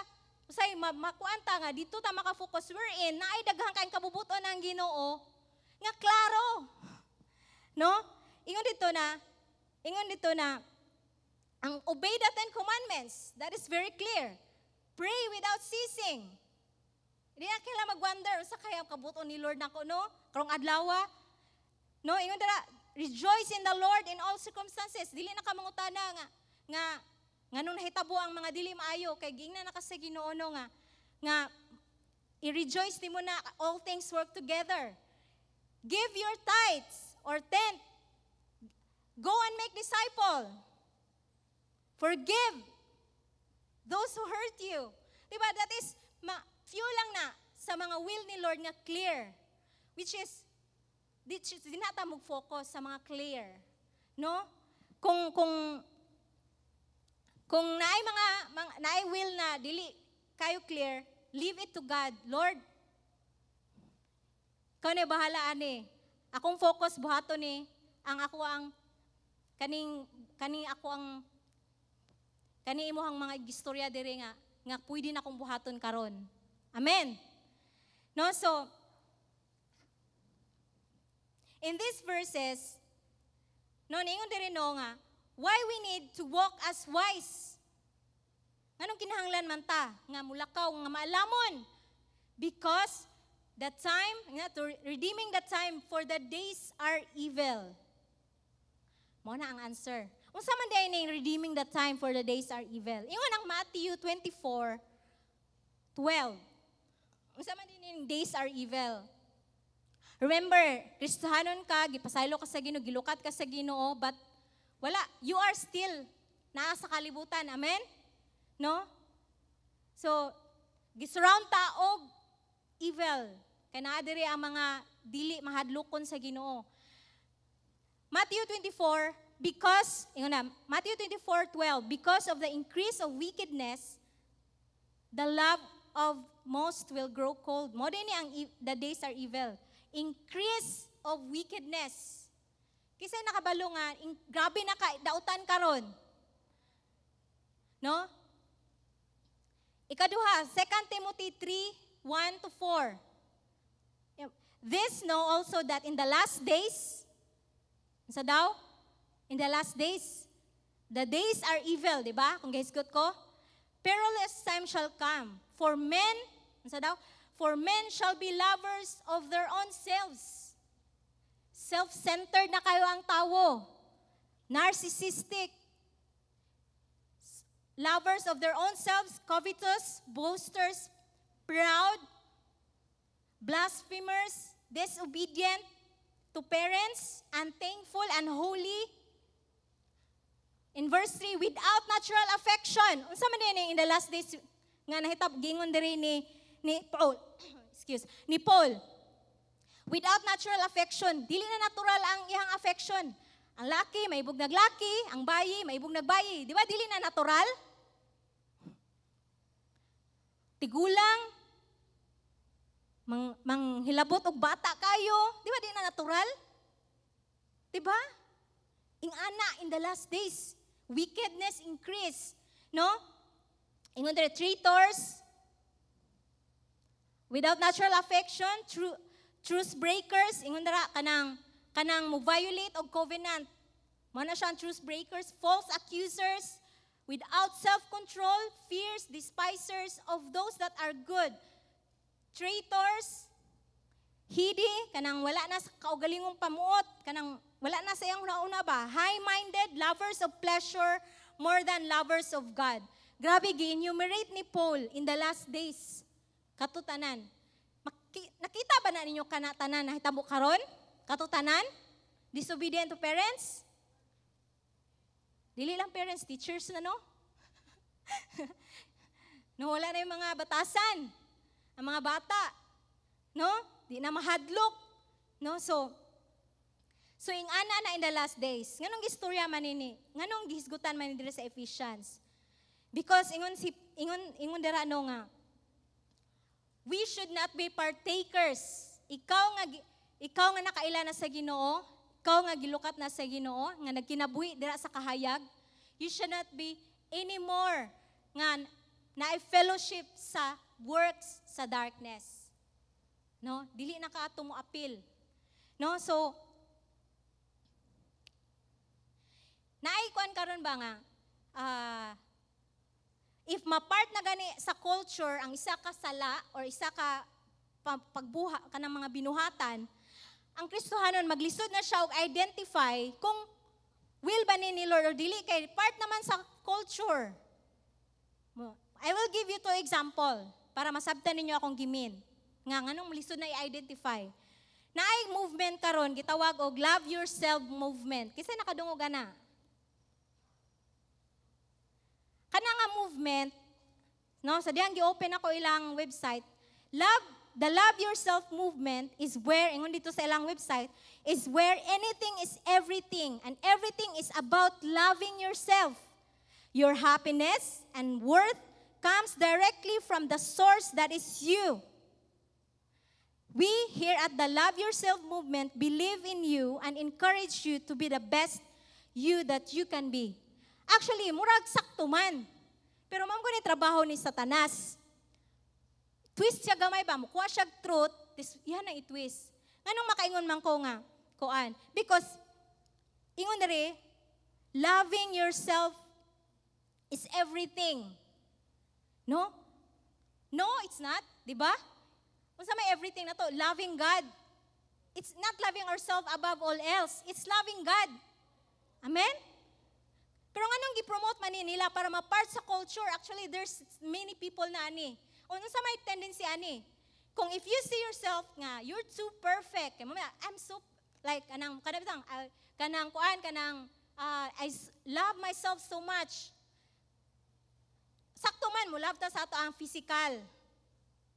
usay makuanta nga dito ta maka-focus wherein naay daghang kaayong kabubuton ng Ginoo nga klaro. No? Ingon dito na ang obey the 10 commandments, that is very clear. Pray without ceasing. Di na kailangan mag-wonder sa kaya kabuton ni Lord nako, no? Karong adlaw. No, ingon dira, rejoice in the Lord in all circumstances. Dili na ka mangutana nga nung nahitabo ang mga dili maayo kay giingnan na ka sa Ginoo no nga i-rejoice nimo na all things work together. Give your tithes or tenth. Go and make disciple. Forgive those who hurt you. Diba? That is few lang na sa mga will ni Lord nga clear. Which is di nata mag-focus sa mga clear. No? Kung naay will na dili kayo clear, leave it to God. Lord, Ikaw na bahala ani. Akong focus buhaton ni ang ako ang kaning ako ang kani imuhang mga istorya dire nga pwede na akong buhaton karon. Amen. No, so in these verses, no, ningon dire no nga, why we need to walk as wise. Nganong kinahanglan man ta nga mulakaw nga maalamon? Because the time, to redeeming the time for the days are evil. Mo na ang answer. Unsa man day ning redeeming the time for the days are evil? Ingon ang Matthew 24:12. Unsa man din ning days are evil? Remember, Kristohanon ka, gipasaylo ka sa Ginoo, gilukat ka sa Ginoo, but wala, you are still naa sa kalibutan. Amen? No? So, gisurround ta og evil. Kaya naa diri ang mga dili mahadlokon sa Ginoo. Matthew 24, Matthew 24:12, because of the increase of wickedness, the love of most will grow cold. Mo din ni ang the days are evil. Increase of wickedness. Kisay nakabalo nga, grabe na ka, dautan karon. No? Ikaduha, 2 Timothy 3:1-4. This know also that in the last days, sa daw? In the last days, the days are evil, di ba? Kung gahisgot ko, perilous time shall come. For men, sa daw? For men shall be lovers of their own selves. Self-centered na kayo ang tao. Narcissistic. Lovers of their own selves, covetous, boasters, proud, blasphemers, disobedient to parents, unthankful, unholy. In verse 3, without natural affection. Unsa man din in the last days nga nahitap gingon diri ni Paul. Ni Paul. Without natural affection, dili na natural ang iyang affection. Ang laki maibog naglaki, ang bayi maibog nagbayi. Di ba dili na natural? Tigulang, manghilabot og bata kayo, di ba di na natural? Di ba? In the last days, wickedness increase, no? Ingon there, traitors, without natural affection, truce breakers, ingon dara kanang mo violate og covenant. Mo na siya ang truce breakers, false accusers, without self-control, fierce despisers of those that are good. Traitors, heady, kanang wala na sa kaugalingong pamuot, kanang wala na sa iyang nauna ba, high-minded, lovers of pleasure more than lovers of God. Grabe, gi-enumerate ni Paul in the last days. Katutanan. Nakita ba na ninyo kanatanan na hitabo karon? Katutanan? Disobedient to parents? Dili lang parents, teachers na no? No, wala na yung mga batasan. Ang mga bata. No? Di na mahadlok. No? So ing ana na in the last days. Nganong gistorya man ini? Nganong gihisgutan man diri sa Ephesians? Because ingon dira no nga, we should not be partakers. Ikaw nga nakaila na sa Ginoo, ikaw nga gilukat na sa Ginoo, nga nagkinabuhi dira sa kahayag, you should not be anymore nga na-fellowship sa works sa darkness. No? Dili na ka ato mo appeal. No? So, naikuan karon ba nga, if mapart na gani sa culture ang isa ka sala or isa ka pagbuha ka ng mga binuhatan, ang Kristohanon maglisod na siya og identify kung will ba ni Lord or dili kay part naman sa culture. I will give you two example para masabtan ninyo akong gimin. Nganong lisod na i-identify. Naay movement karon gitawag og love yourself movement. Kisay nakadungog ana. Kana nga movement, no, sa diyang gi-open ako ilang website, the Love Yourself movement is where, ingon dito sa ilang website, is where anything is everything, and everything is about loving yourself. Your happiness and worth comes directly from the source that is you. We here at the Love Yourself movement believe in you and encourage you to be the best you that you can be. Actually, murag sakto man. Pero ma'am ko ni trabaho ni Satanas. Twist siya gamay ba? Mukuha siya truth, yan na i-twist. Nganong makaingon man ko nga? Kuan. Because, ingon dere, loving yourself is everything. No? No, it's not. Diba? Kung sa may everything na to, loving God. It's not loving ourselves above all else. It's loving God. Amen? Pero nganong gi-promote man nila para ma-part sa culture, actually, there's many people na ani. O sa may tendency ani. Kung if you see yourself nga, you're too perfect. I'm so, like, I love myself so much. Sakto man, mo love ta sa ato ang physical.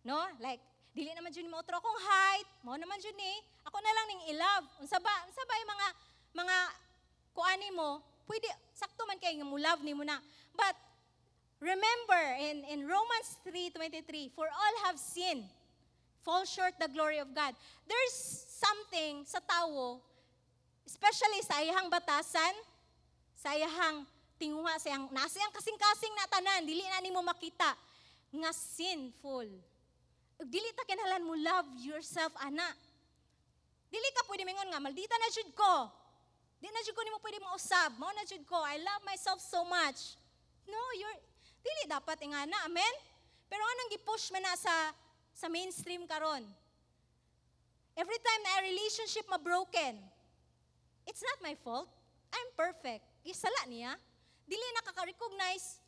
No? Like, dili naman dyan mo otro akong height, mo naman dyan ako na lang ning i-love. Unsa ba yung mga kuani mo, pwede, sakto man kayo mo love ni mo na. But, remember, in Romans 3:23, for all have sinned, fall short the glory of God. There's something sa tao, especially sa iyang batasan, sa iyang tinguha, nasa iyang kasing-kasing na tanan, dili na nimo makita, nga sinful. Dili ta kinahanglan mo love yourself, ana. Dili ka pwede mingon nga, maldita na jud ko. Di na jud ko nimo pwede mausab. Mao na jud ko, I love myself so much. No, dili dapat ingana, amen? Pero anong gi-push man na sa mainstream karon? Every time na a relationship ma-broken, it's not my fault. I'm perfect. Isala niya. Dili nakaka-recognize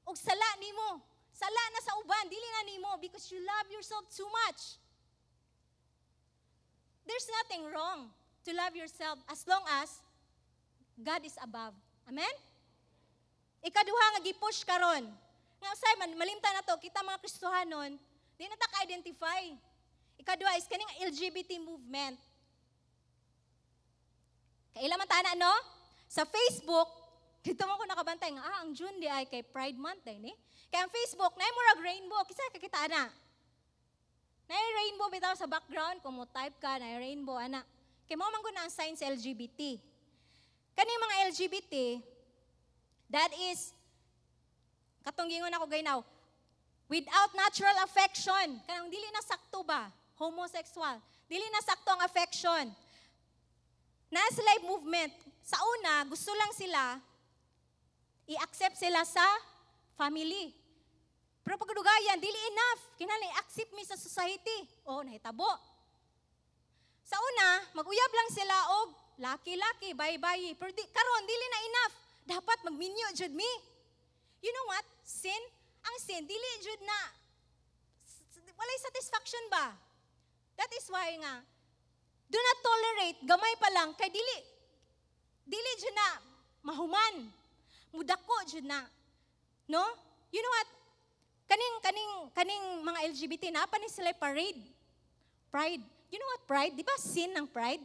og sala nimo. Sala na sa uban, dili na nimo because you love yourself too much. There's nothing wrong to love yourself as long as God is above. Amen? Ikaduha nga gi-push karon. Nga usay man malimtan na to kita mga Kristohanon, di na ta ka-identify. Ikaduha is kaning LGBT movement. Kaila man ta na no? Sa Facebook, dito mo ko nakabantay nga ang June di ay kay Pride Month day ni. Kaya ang Facebook na murag rainbow, kisa kakita na. Na rainbow bitaw sa background kung mo type ka na rainbow ana. Kay mo man ko na ang sign sa LGBT. Kani mga LGBT, that is, katong gingon ako gaynaw, without natural affection, kanang dili na sakto ba, homosexual, dili na sakto ang affection. Na sila movement, sa una, gusto lang sila, i-accept sila sa family. Pero pagdugayan, dili enough, kinahanglan i-accept mi sa society. O, nahitabo. Sa una, mag-uyab lang sila og laki-laki, bayi-bayi. Pero karon dili na enough. Dapat magminyo jud mi. You know what? Sin, ang sin dili jud na walay satisfaction ba? That is why nga do not tolerate gamay pa lang kay dili jud na mahuman. Mudako jud na. No? You know what? Kaning mga LGBT na pa ni sila parade. Pride. You know what pride? Di ba sin ng pride?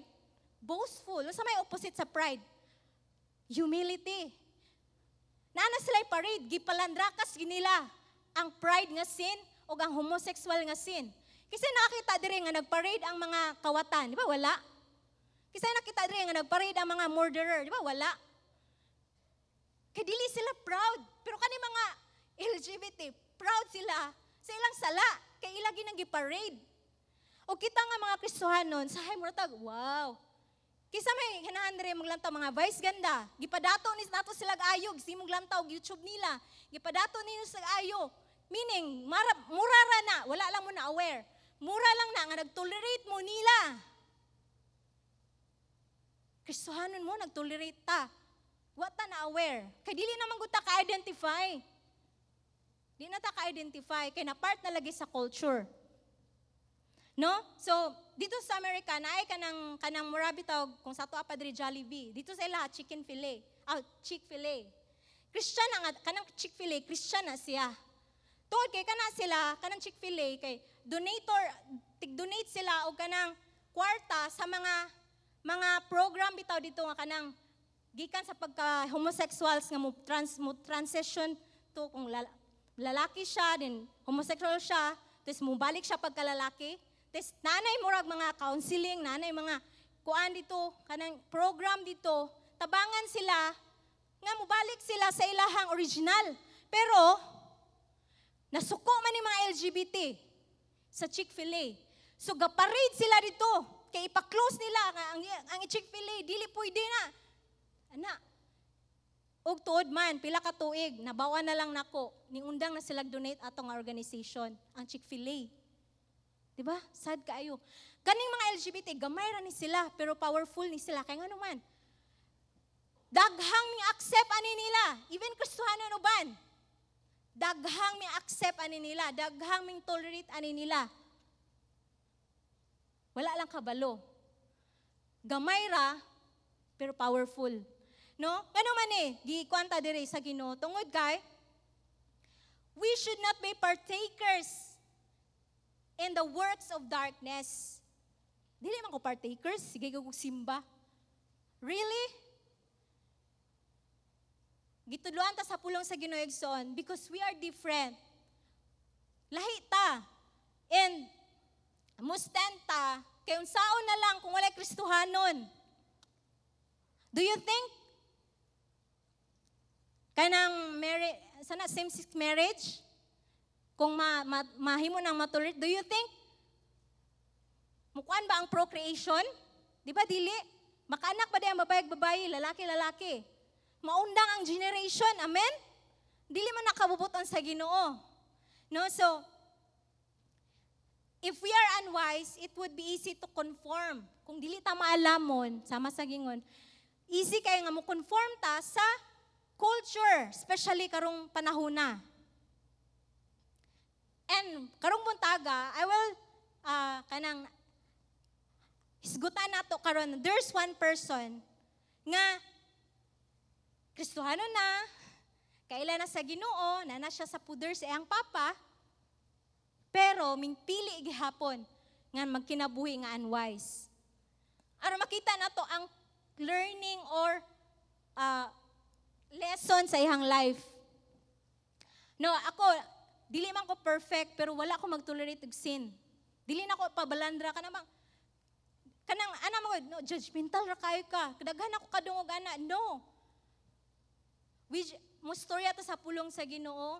Boastful. Sa may opposite sa pride. Humility. Naana sila parade, gipalandrakas ginila ang pride nga sin o ang homosexual nga sin. Kasi nakita dire nga nagparade ang mga kawatan, di ba? Wala. Kasi nakita dire nga nagparade ang mga murderer, di ba? Wala. Kaya dili sila proud. Pero kani mga LGBT, proud sila sa ilang sala. Kaya ilagi nang giparade. O kita nga mga Kristohanon, sa Himrotag, wow. Kisa may hinahandre mong lantaw mga vice ganda. Gipadato ni nato sila ayog, simong lantaw YouTube nila. Gipadato ni sila ayog. Meaning, murara na, wala lang mo na aware. Mura lang na, nga nag-tolerate mo nila. Kristohanon mo, nag-tolerate ta. What ta na aware? Kaya dili naman ko ta ka-identify. Di na ta ka-identify, kaya na part na lagi sa culture. No? So, dito sa Amerika, naay kanang murabi tawag, kung sa to apadri Jollibee. Dito sa ila, Chick-fil-A. Christian ang, kanang Chick-fil-A, Christian na siya. Tungod kay kana sila, kanang Chick-fil-A, kay tig-donate sila o kanang kwarta sa mga program bitaw dito nga kanang gikan sa pagka-homosexuals nga mo transition to kung lalaki siya, then homosexual siya, tapos mubalik siya pagkalalaki, nanay murag mga counseling, nanay mga kuan dito, kanang program dito, tabangan sila, nga mubalik sila sa ilahang original. Pero, nasuko man ni mga LGBT sa Chick-fil-A. So, gaparade sila dito. Kaya ipa-close nila ang Chick-fil-A. Dili pwede na. Ana, og tuod man, pila ka tuig, nabawa na lang nako. Niundang na sila donate atong organization, ang Chick-fil-A. Diba? Sad kaayo. Kaning mga LGBT, gamay ra ni sila, pero powerful ni sila. Kaya nga naman, daghang mi accept ani nila. Even Kristohanon uban. Daghang mi accept ani nila. Daghang mi tolerate ani nila. Wala lang kabalo. Gamay ra, pero powerful. No? Ano man gikwanta dire sa Ginoo. Tungod kay, we should not be partakers in the works of darkness. Dili man ko partakers, sige ko simba. Really? Gitudloan ta sa pulong sa Ginoo igsoon because we are different. Lahi ta. And mustand ta kay unsaon na lang kung walay Kristohanon. Do you think kanang sana same-sex marriage kung mahimo nang matolerate, do you think mukuan ba ang procreation? Di ba dili? Makaanak ba di ang babae-babae, lalaki-lalaki? Maundang ang generation, amen? Dili man nakabubuton sa Ginoo. No, so if we are unwise, it would be easy to conform. Kung dili ta maalamon, sama sa gingon, easy kay nga mo conform ta sa culture, especially karong panahona. And karong buntaga, I will kanang hisgutan nato karon. There's one person nga Kristohano na, kaila na sa Ginoo, na siya sa puder sa iyang papa, pero mingpili gihapon nga magkinabuhi nga unwise. Aron makita nato ang learning or lesson sa ihang life. No, ako, dili man ko perfect, pero wala ko mag-tolerate og sin. Dili na ko pabalandra ka namang, ana mo, no, judgmental ra kayo ka. Kadaghan ako kadungog ana. No. Mustorya ta sa pulong sa Ginoo,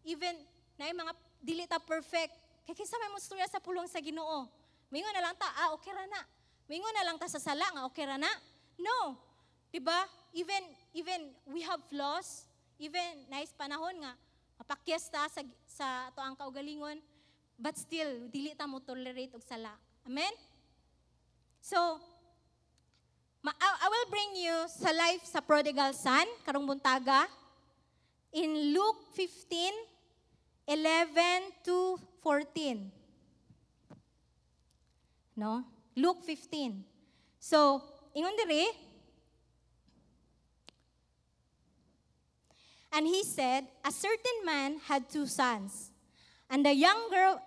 even na mga dili ta perfect. Kaya kinsa may mustorya sa pulong sa Ginoo. Mingon na lang ta, okay ra na. Mingon na lang ta sa sala nga okay ra na. No. Diba? Even we have flaws, even nice panahon nga, mapakyas ta sa ato ang kaugalingon, but still, dili ta mo tolerate og sala. Amen? So, I will bring you sa life sa prodigal son, karong buntaga, in Luke 15:11 to 14. No? Luke 15. So, ingon diri, and he said, a certain man had 2 sons. And the younger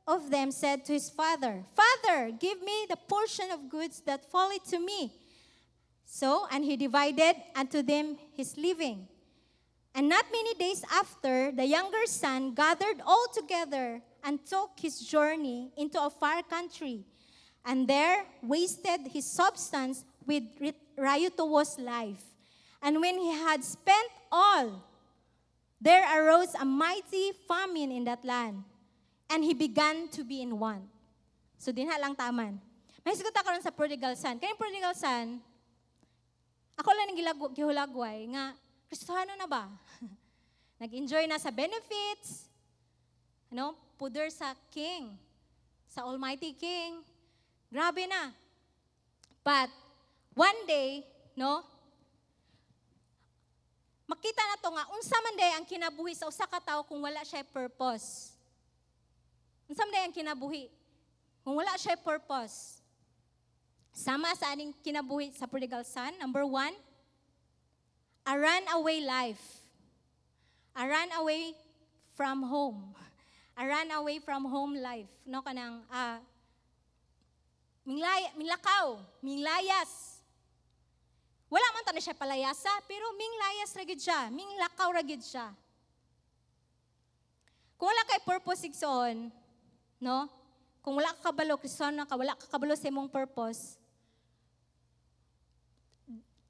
of them said to his father, Father, give me the portion of goods that fall to me. So, and he divided unto them his living. And not many days after, the younger son gathered all together and took his journey into a far country, and there wasted his substance with riotous life. And when he had spent all, there arose a mighty famine in that land, and he began to be in want. So dinha lang taman. May siguta karon sa prodigal son. Kaya prodigal son, ako lang gihulagway nga, Kristohano na ba? Nag-enjoy na sa benefits, puder sa king, sa almighty king. Grabe na. But one day, makita na to nga, unsa man day ang kinabuhi sa usa ka tawo kung wala siya purpose. Unsa man day ang kinabuhi kung wala siya purpose. Sama sa aning kinabuhi sa prodigal son. Number 1, a runaway life. A runaway from home. A runaway from home life. Kanang minglakaw, minglayas. Wala man ta na siya palayasa, pero minglayas ra gid siya, minglakaw ra gid siya. Kung wala kay purpose igsoon, kung wala ka kabalo, Kristiyano ka, wala ka kabalo sa imong purpose,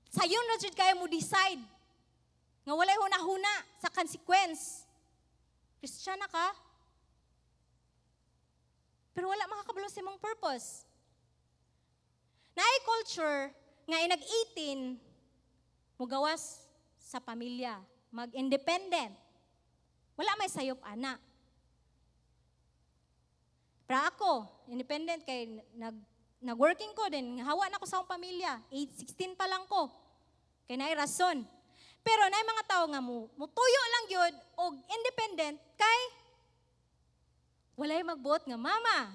sayon na jud kayo mo decide nga walay huna-huna sa consequence. Kristiyana ka, pero wala makakabalo sa imong purpose. Naay culture nga inag-18 mugawas sa pamilya, mag-independent. Wala may sayop ana. Pero ako, independent kay nag-working ko din, hawa na ko sa akong pamilya. 16 pa lang ko. Kay naay rason. Pero naay mga tao nga mutuyo lang gyud og independent kay walay magbuot nga mama.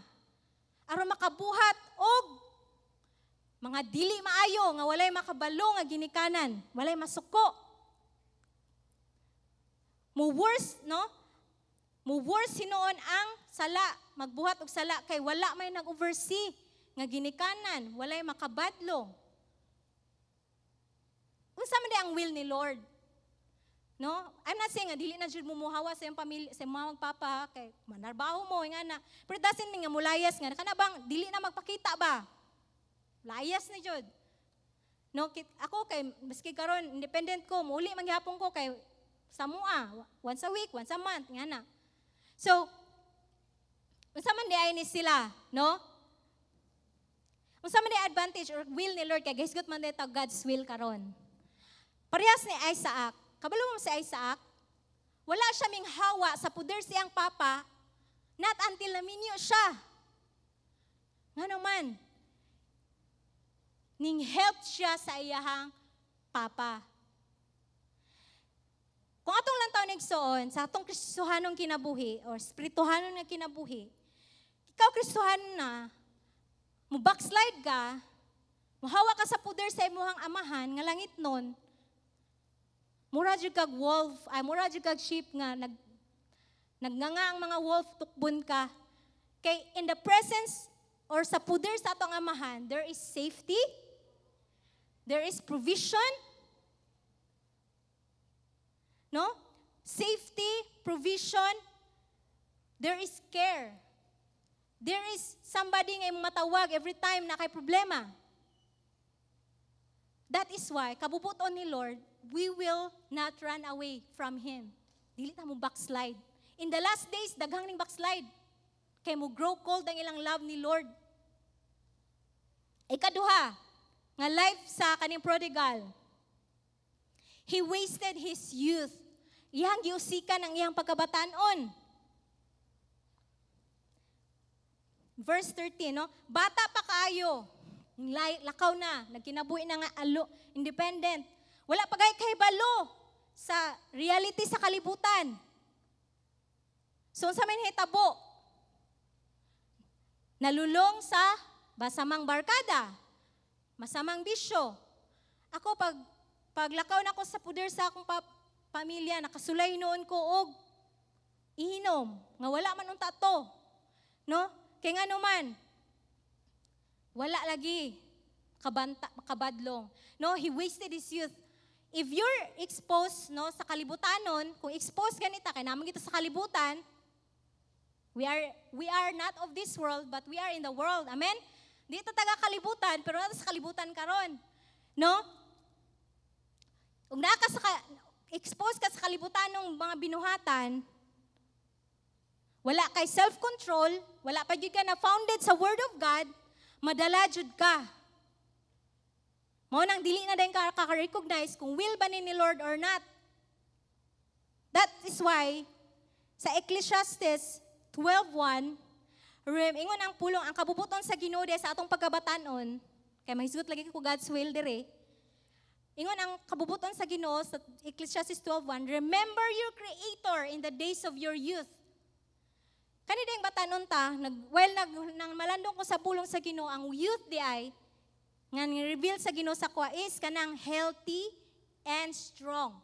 Aron makabuhat og mga dili maayo nga walay makabalo nga ginikanan, walay masuko. Worse, no? Worse hinuon ang sala, magbuhat og sala kay wala may nag-oversee nga ginikanan, walay makabadlo. Unsa man di ang will ni Lord? No? I'm not saying nga dili na jud mo muhawa sa iyong pamilya, sa mga magpapa kay manarbaho mo nga na. Pero doesn't mean nga mulayas nga kana bang dili na magpakita ba? Layas ni jud. No, ako kay maski karon independent ko, muli manghapon ko kay sa mua, once a week, once a month nga na. So, unsa man di ay ni sila, no? Unsa man di advantage or will ni Lord kay hisgot man di ta God's will karon. Parehas ni Isaac. Kabalo mo si Isaac, wala siya ming hawa sa puder siyang papa, not until naminyo siya. Nga naman, ning help siya sa iyahang papa. Kung atong lang taon nagsuon, sa atong Kristohanong kinabuhi, or Espirituhanon nga kinabuhi, ikaw Kristohanon na, mo backslide ka, mahawa ka sa puder sa imuhang amahan, nga langit nun, mura jud kag wolf, ay mura jud kag sheep nga nagganga ang mga wolf tukbon ka. Kay in the presence or sa puder sa atong amahan, there is safety, there is provision. No? Safety, provision, there is care. There is somebody nga imong matawag every time na kay problema. That is why, kabubuton ni Lord, we will not run away from Him. Dili ta mo backslide. In the last days, daghang ning backslide. Kay mo grow cold ang ilang love ni Lord. Ikaduha, nga life sa kaning prodigal. He wasted his youth. Iyang giusikan ang iyang pagkabataan-on. Verse 13, no? Bata pa kaayo. Lakaw na, nagkinabuhi na nga independent. Wala pa kay balo sa reality sa kalibutan. So, sa may hitabo, nalulong sa masamang barkada, masamang bisyo. Ako, paglakaw na ko sa puder sa akong pamilya, nakasulay noon ko og ihinom, nga wala man unta to. No? Kaya nga naman, wala lagi kabadlong. No, he wasted his youth. If you're exposed, no, sa kalibutanon, kung exposed ganita, kaya naman kita sa kalibutan, we are not of this world, but we are in the world. Amen? Dito taga kalibutan, pero nato sa kalibutan karon. No? Kung exposed ka sa kalibutan ng mga binuhatan, wala kay self-control, wala pa jud ka na founded sa Word of God, madala jud ka. Mao nang dili na din ka recognize kung will ba ni Lord or not. That is why sa Ecclesiastes 12:1, ingon ang pulong ang kabubuton sa Ginoo sa atong pagkabatanon, kay mahisgot lagi ko God's will dire. Ingon ang kabubuton sa Ginoo sa Ecclesiastes 12:1, remember your Creator in the days of your youth. Kani ding batanon ta, nang malandong ko sa pulong sa Ginoo, ang youth di ay nga ni-reveal sa Ginoo sa kwa is kanang healthy and strong.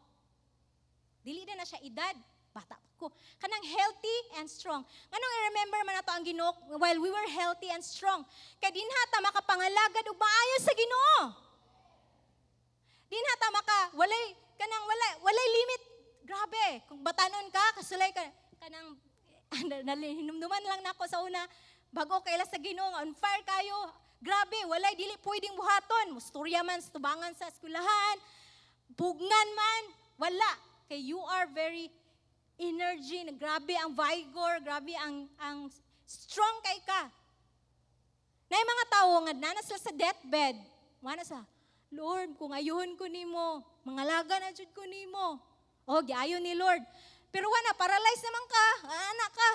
Dili na siya edad, bata pa ko. Kanang healthy and strong. Nganong i-remember man nato ang Ginoo while we were healthy and strong? Kay dinha ta makapangalagad og maayo sa Ginoo. Dinha ta walay limit. Grabe, kung batanon ka, kasulay ka kanang hinumduman lang nako sa una, bago kaila sa Ginoo nga on fire kayo. Grabe, walay dili pwedeng buhaton. Musturya man, tubangan sa eskwelahan, bugnan man, wala. Kay you are very energy, grabe ang vigor, grabe ang strong kay ka. Na yung mga tao nga nanas sila sa deathbed, mana sa, Lord, kung ayuhon ko nimo, mangalaga na jud ko nimo. O, giayon ni Lord. Pero wala, paralyzed naman ka, anak ka.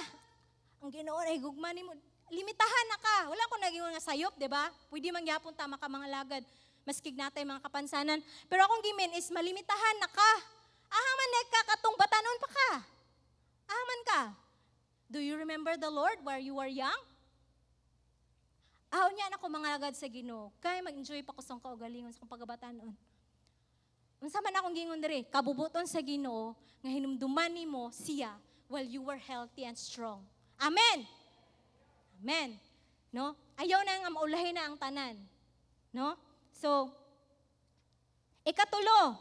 Ang Ginoo na higugma nimo, limitahan na ka. Wala ko naging nga sayop, di ba? Pwede mangyapon tama ka mga lagad, maskig natay mga kapansanan. Pero akong gimin is malimitahan na ka. Ahaman ka katong batanon pa ka. Ahaman ka. Do you remember the Lord where you were young? Ahaw niya na ko mga lagad sa Ginoo. Kaya mag-enjoy pa ko sa kaugalingon sa kong pagabatanon. Unsa man akong gingon diri, kabubuton sa Ginoo nga hinumduman nimo siya while you were healthy and strong. Amen. Amen. No? Ayaw na nga maulahin na ang tanan. No? So, ikatulo.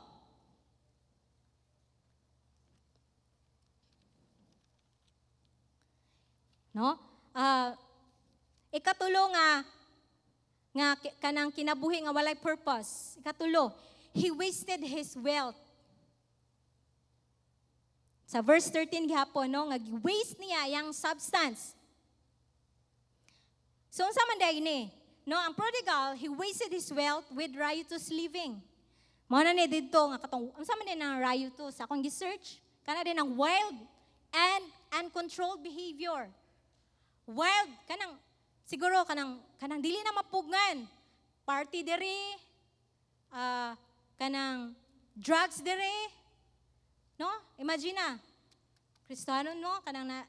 No? Ikatulo nga kanang kinabuhi nga walay purpose. Ikatulo, he wasted his wealth. Sa verse 13 gihapon, no, nga waste niya yang substance. So unsa man day ni? No, ang prodigal, he wasted his wealth with riotous living. Mao na ni didto nga katong unsa man din ang riotous? Akong gi-search kana din ang wild and uncontrolled behavior. Wild kanang siguro kanang dili na mapugnan. Party diri, kanang drugs diri. No? Imagine Kristiyano no kanang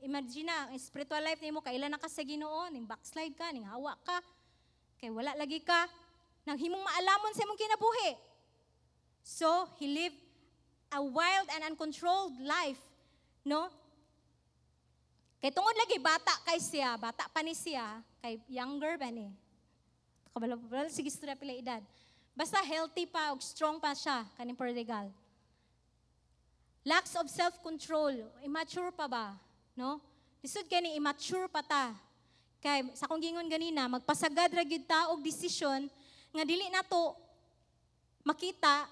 imagine ang spiritual life nimo kailan na ka sa Ginoo, ning backslide ka, ning hawa ka. Kay wala lagi ka nang himong maalamon sa imong kinabuhi. So, he lived a wild and uncontrolled life, no? Kay tungod lagi bata pa ni siya, kay younger ba ni? Kabalo sige istorya pila edad. Basta healthy pa ug strong pa siya kaning prodigal. Lacks of self-control, immature pa ba, no? Lisod kay ni immature pa ta. Kay sa kong gingon ganina, magpasagad ra gyud ta og desisyon nga dili nato makita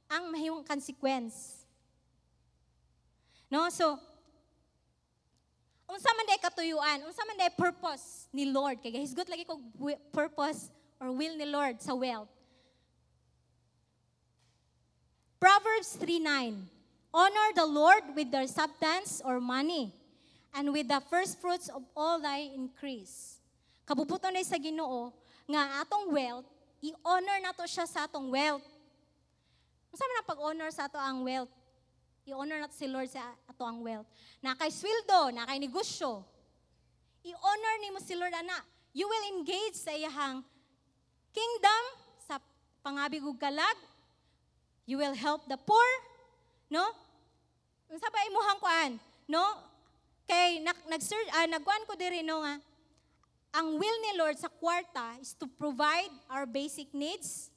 ang mahimong consequence. No? So unsa man day katuyuan, unsa man day purpose ni Lord kay hisgot lagi kog purpose or will ni Lord sa wealth. Proverbs 3:9. Honor the Lord with their substance or money, and with the first fruits of all thy increase. Kabubuton na sa Ginoo nga atong wealth, i-honor nato siya sa atong wealth. Unsa man ang pag-honor sa ato ang wealth? I-honor nato si Lord sa ato ang wealth. Na kay sweldo, na kay negosyo. I-honor nimo si Lord ana. You will engage sa iyang kingdom sa pangabig ug kalag. You will help the poor, no? Unsa ba imuhang kuan, no? Kay nagkuan ko diri no nga ang will ni Lord sa kwarta is to provide our basic needs.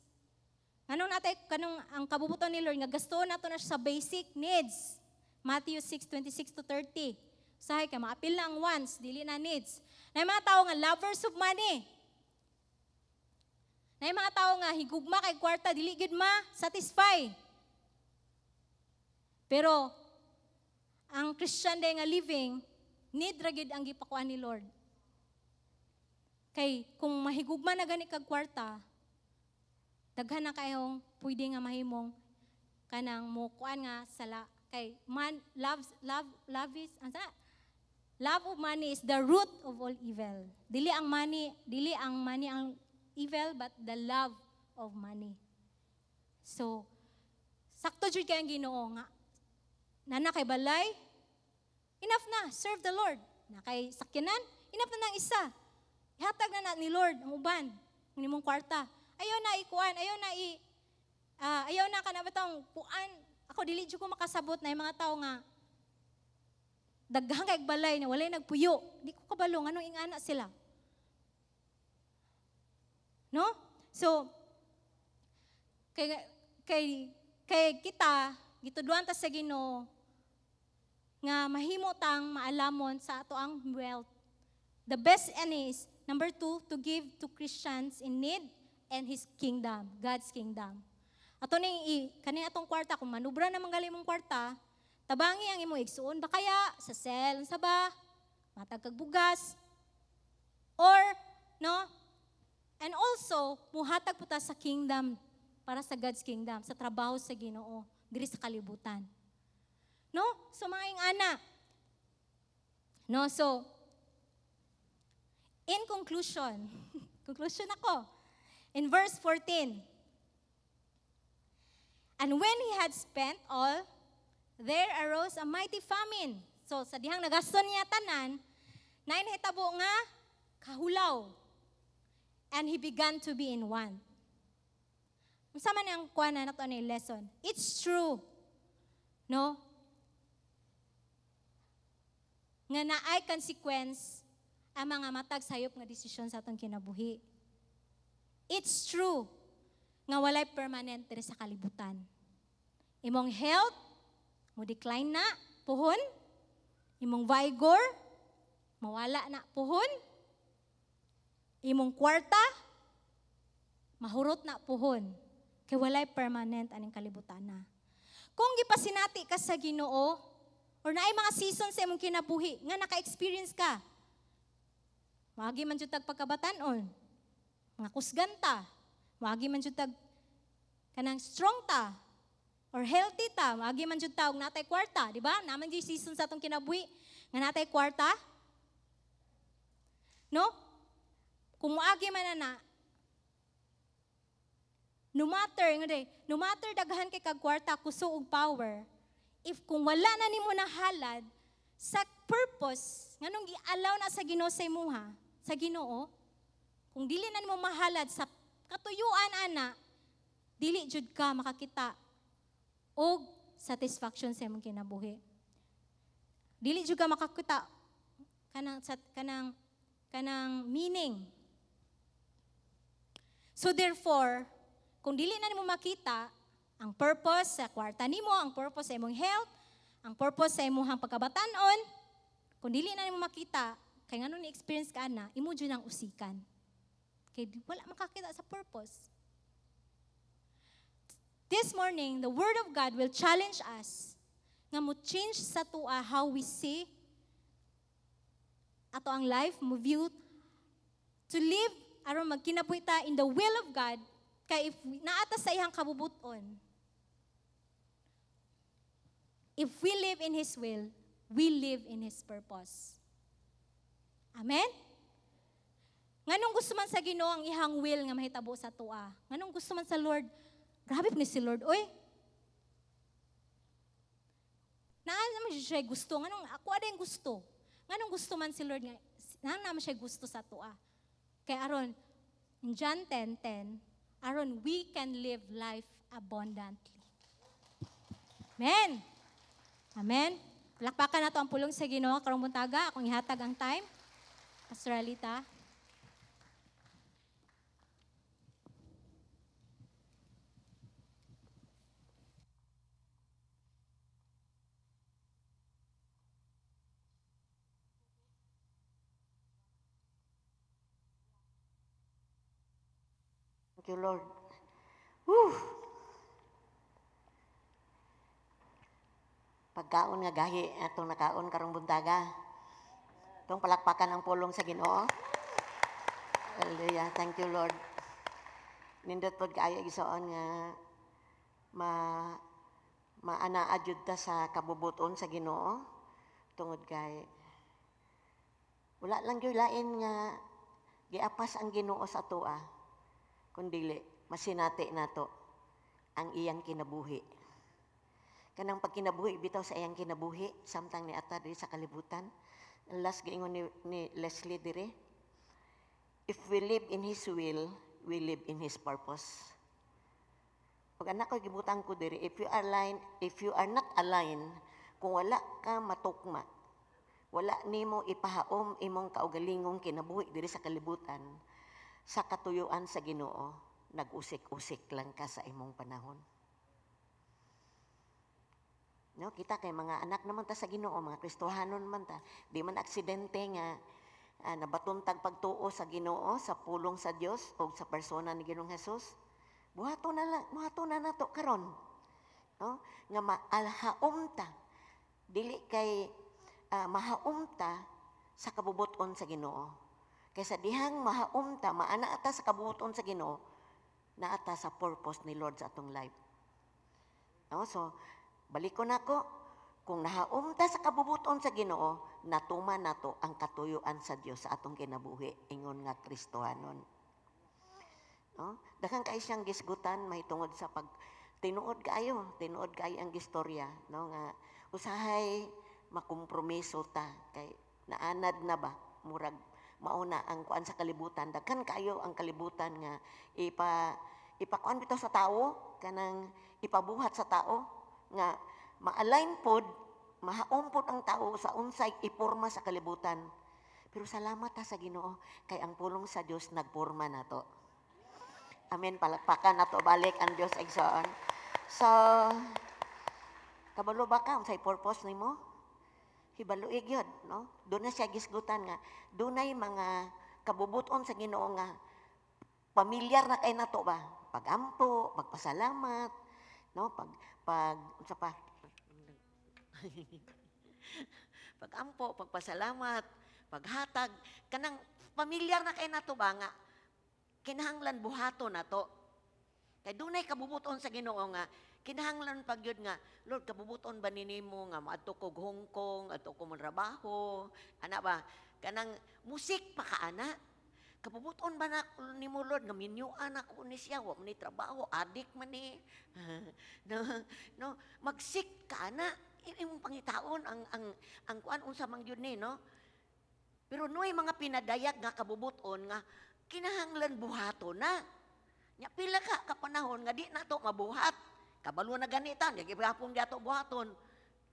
Anong natay kanong ang kabubuton ni Lord nga gasto nato na sa basic needs. Matthew 6:26-30. Sahay ka maapil na ang wants, dili na needs. Na mga tao nga lovers of money. Na mga tao nga higugma kay kwarta dili gid ma-satisfy. Pero ang Christian day nga living, need ra gid ang gipakuan ni Lord. Kay kung mahigugma na gani kag kwarta, daghan na kayong pwede nga mahimong kanang mo kuan nga sala kay man love of money is the root of all evil. Dili ang money ang evil, but the love of money. So sakto jud kay ang Ginoo nga nana kay balay, enough na, serve the Lord. Na kay sakyanan, enough na nang isa. Ihatag na ni Lord ang uban, ng imong kwarta. Ayaw na ikuan, ayaw na ka na batang kuan. Ako dili jud ko makasabot na yung mga tao nga daghang kay balay na walay nagpuyo. Di ko kabalo anong ingana sila. No? So kay kita gitudluan ta sa Ginoo nga mahimo tang maalamon sa ato ang wealth. The best and is, number 2, to give to Christians in need and His kingdom, God's kingdom. Ato ning kani atong kwarta, kung manubra na manggali mong kwarta, tabangi ang imo igsuon ba kaya sa sel sa ba, matag kag bugas, or no? And also, muhatag po ta sa kingdom, para sa God's kingdom, sa trabaho sa Ginoo, diri sa kalibutan. No? So mga ingana. No, so in conclusion, conclusion ako. In verse 14. And when he had spent all, there arose a mighty famine. So sa dihang nagaston niya tanan, nainhitabo nga kahulaw. And he began to be in want. Unsa man ang kuan na nato ni lesson? It's true. No? Nga naay consequence ang mga matag sayop nga desisyon sa atong kinabuhi. It's true nga walay permanent diri sa kalibutan. Imong health mo decline na puhon, imong vigor mawala na puhon, imong kwarta mahurot na puhon, kay walay permanent aning kalibutan na. Kung gipasinati ka sa Ginoo or naay mga seasons sa imong kinabuhi nga naka-experience ka, wagi man jud tag pagkabatan-on, mga kusganta, wagi man jud tag kanang strong ta or healthy ta, wagi man jud ta og natay kwarta, di ba? Naman jud season sa atong kinabuhi nga natay kwarta. No? Kung moagi man na no matter daghan kay kag kwarta, kuso og power, if kung wala na nimo nahalad sa purpose nganong gi-allow na sa Ginoo sa imuha, sa Ginoo, kung dili na nimo mahalad sa katuyuan ana, dili jud ka makakita og satisfaction sa imong kinabuhi. Dili jud ka makakita kanang meaning. So therefore, kung dili na nimo makita ang purpose sa kwarta nimo, ang purpose sa imong health, ang purpose sa imong pagkabatan-on, kung dili na nimo makita, kay ngano ni experience ka na, imo jud ang usikan. Kay wala makakita sa purpose. This morning, the Word of God will challenge us nga mo change sa tua how we see ato ang life, mo view to live aron magkinabuhi ta in the will of God, kay if naata sa iyang kabubuton. If we live in His will, we live in His purpose. Amen? Nganong gusto man sa Ginoo ang ihang will nga mahitabo sa tua? Nganong gusto man sa Lord? Grabe ni si Lord, oy. Naan naman siya gusto. Nganong ako ada yung gusto. Nganong gusto man si Lord nga? Naan naman siya gusto sa tua? Kaya aron, in John 10:10, aron we can live life abundantly. Amen. Amen. Palakpakan nato ang pulong sa Ginoo karong buntaga, akong ihatag ang time. Estrellita. Thank you, Lord. Woo! Pagkaon nga gahi atong nakaon karong buntaga. Itong palakpakan ang pulong sa Ginoo. Hallelujah. Thank you, Lord. Nindot pod kaayo gisoon nga maanaa jud ta sa kabubuton sa Ginoo tungod kay wala lang gyud lain nga giapas ang Ginoo sa atoa, kundili masinati nato ang iyang kinabuhi. Kanang pagkinabuhi bitaw sa iyang kinabuhi samtang niata diri sa kalibutan. Last giingon ni Leslie dire, if we live in His will, we live in His purpose. Pag anak ko gibutang ko dire, if you are not aligned, kung wala ka matukma, wala nimo ipahaom imong kaugalingong kinabuhi diri sa kalibutan, sa katuyuan sa Ginoo, nag-usik-usik lang ka sa imong panahon. No, kita kay mga anak naman ta sa Ginoo, mga Kristohanon man ta, di man aksidente nga nabatuntag pagtuo sa Ginoo, sa pulong sa Dios o sa persona ni Ginoong Hesus, buhato na nato karon. No? Nga maalhaumta, dili kay mahaumta sa kabubuton sa Ginoo. Kaysa dihang mahaumta, maana ata sa kabubuton sa Ginoo, naata sa purpose ni Lord sa atong life. No? So, balik ko nako, kung nahaumta sa kabubuton sa Ginoo, natuman nato ang katuyuan sa Dios sa atong kinabuhi, ingon nga Kristohanon. No? Daghang kay siyang gisgutan mahitungod sa tinuod kaayo ang gistorya, no, nga usahay makompromiso ta kay naanad na ba murag mauna ang kuan sa kalibutan, daghan kayo ang kalibutan nga ipakuan bitaw sa tao, kanang ipabuhat sa tao nga ma-align pod, mahaom pod ang tao sa unsay iporma sa kalibutan. Pero salamat ta sa Ginoo kay ang pulong sa Dios nagporma nato. Amen, palakpakan nato balik ang Dios igsoon. So, kabalo ba ka unsay purpose nimo? Hibaluig yun, no? Doon na siya gisgutan nga, dunay mga kabubuton sa Ginoo nga pamilyar na kay nato ba? Pagampo, pagpasalamat, no? Unsa pa? Pagampo, pagpasalamat, paghatag, kanang pamilyar na kay nato ba nga kinahanglan buhato nato. Kay dunay kabubuton sa Ginoo nga kinahanglan pagyud nga, Lord, kabubuton ba ninimo nga maadto ko Hong Kong, adto ko man trabaho, ana ba? Kanang musik pa ka ana. Kabubuton ba na nimo Lord nga minyuan ako ni siya, wa man ni trabaho, adik man ni. no, magsik ka ana. Imong pangitaon ang kuan unsa man gyud ni, no? Pero noy mga pinadayag nga kabubuton nga kinahanglan buhato na. Nya pila ka panahon nga di nato mabuhat. Kabalo na ganitan, gigapon diato buhaton.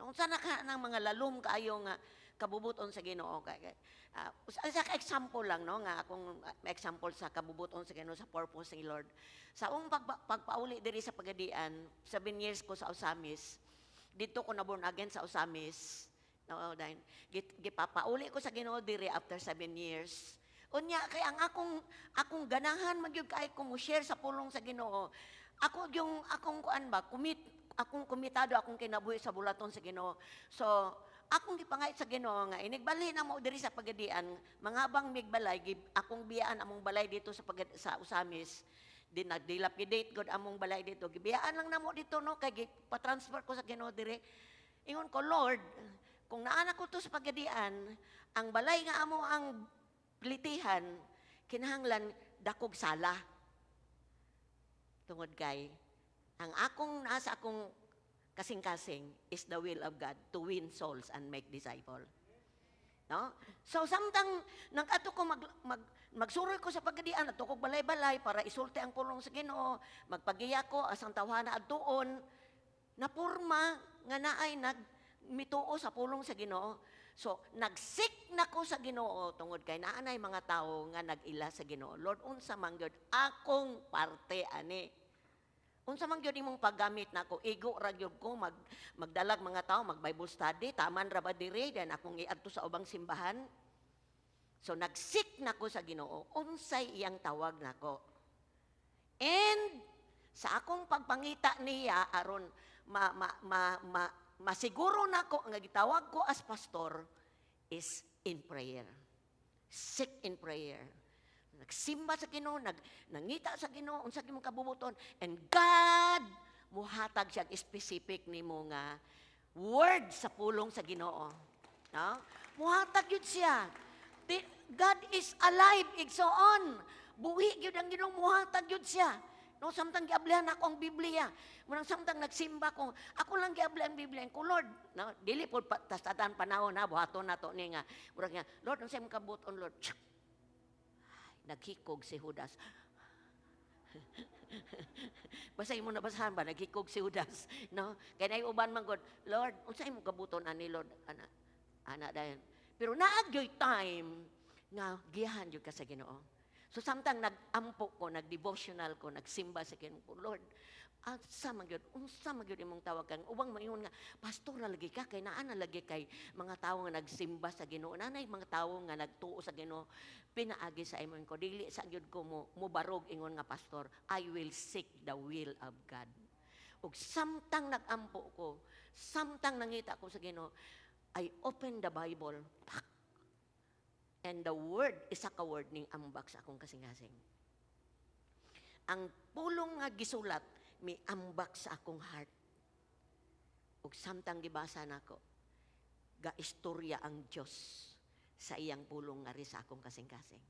Unsa na ka nang mga lalom kaayo nga kabubuton sa Ginoo kay sa example lang, no, nga akong example sa kabubuton sa Ginoo sa purpose ni Lord. Sa pagpauli diri sa Pagadian, 7 years ko sa Osamis. Dito ko na born again sa Osamis. No, dahil gipapauli ko sa Ginoo diri after 7 years. Unya kay ang akong ganahan magyud kay ko mo share sa pulong sa Ginoo. Akong kuan ba, akong komitado akong kinabuhi sa bulaton sa Ginoo. So, akong gipangait sa Ginoo nga inigbali na mo diri sa Pagadian, mangabang migbalay akong biyaan among balay dito sa Usamis. Din nagdilapidate gud among balay dito. Gibiyaan lang namo dito, no, kay pa-transfer ko sa Ginoo diri. Ingon ko, Lord, kung naana ko to sa Pagadian, ang balay nga amo ang litihan, kinahanglan dakog sala. Tungod kay, ang nasa akong kasing-kasing is the will of God to win souls and make disciple. No? So, samtang nag-ato ko magsuroy ko sa Pagadian, ato ko balay-balay para isulti ang pulong sa Ginoo, magpagiya ko, asang tawhana adtuon, napurma nga naay mituo sa pulong sa Ginoo. So, nagsik na ko sa Ginoo tungod kay naanay mga tao nga nag-ila sa Ginoo. Lord, unsa man gyud akong parte ani. Unsa man gyud imong paggamit nako, igo ra gyud ko magdalag mga tao, mag-Bible study, taman ra ba diri dan akong iadto sa ubang simbahan. So, nagsik na ko sa Ginoo. Unsay iyang tawag nako. And sa akong pagpangita niya aron masiguro nako nga gitawag ko as pastor is in prayer. Seek in prayer. Nagsimba sa Ginoo, nangita sa Ginoo unsa imong kabubuton, and God muhatag siya specific nimo nga word sa pulong sa Ginoo. No? Muhatag yun siya. God is alive, igsoon. Buhi gyud ang Ginoo, muhatag yun siya. No, samtang giablihan ako ang Biblia. Munang samtang nagsimba ko, ako lang giablihan ang Biblia ko, Lord. No, dili pod tastatan panahon na buhaton nato ni nga. Murag nga, Lord, unsay imong kabuton, Lord? Naghikog si Judas. Basahin mo na basahan ba, naghikog si Judas. No? Kaya na uban man God, Lord, unsay imong kabuton ani, Lord? Ana dayon. Pero naagyoy time nga giyahan jud ka sa Ginoo. So samtang nag-ampo ko, nag-devotional ko, nagsimba sa Ginoo, Lord, Asa unsa man gyud imong tawag kang ubang mayon nga pastor na lagi ka kay naa na lagi kay mga tawo nga nagsimba sa Ginoo, nanay mga tawo nga nagtuo sa Ginoo. Pinaagi sa imong ko dili sa gyud ko mo barog ingon nga pastor, I will seek the will of God. Ug samtang nagampo ko, samtang nangita ko sa Ginoo, I open the Bible, pak, and the word isa ka word ning ambak sa akong kasing-kasing. Ang pulong nga gisulat miambak sa akong heart. Ug samtang gibasa nako, gaistorya ang Dios sa iyang pulong nga ri sa akong kasing-kasing.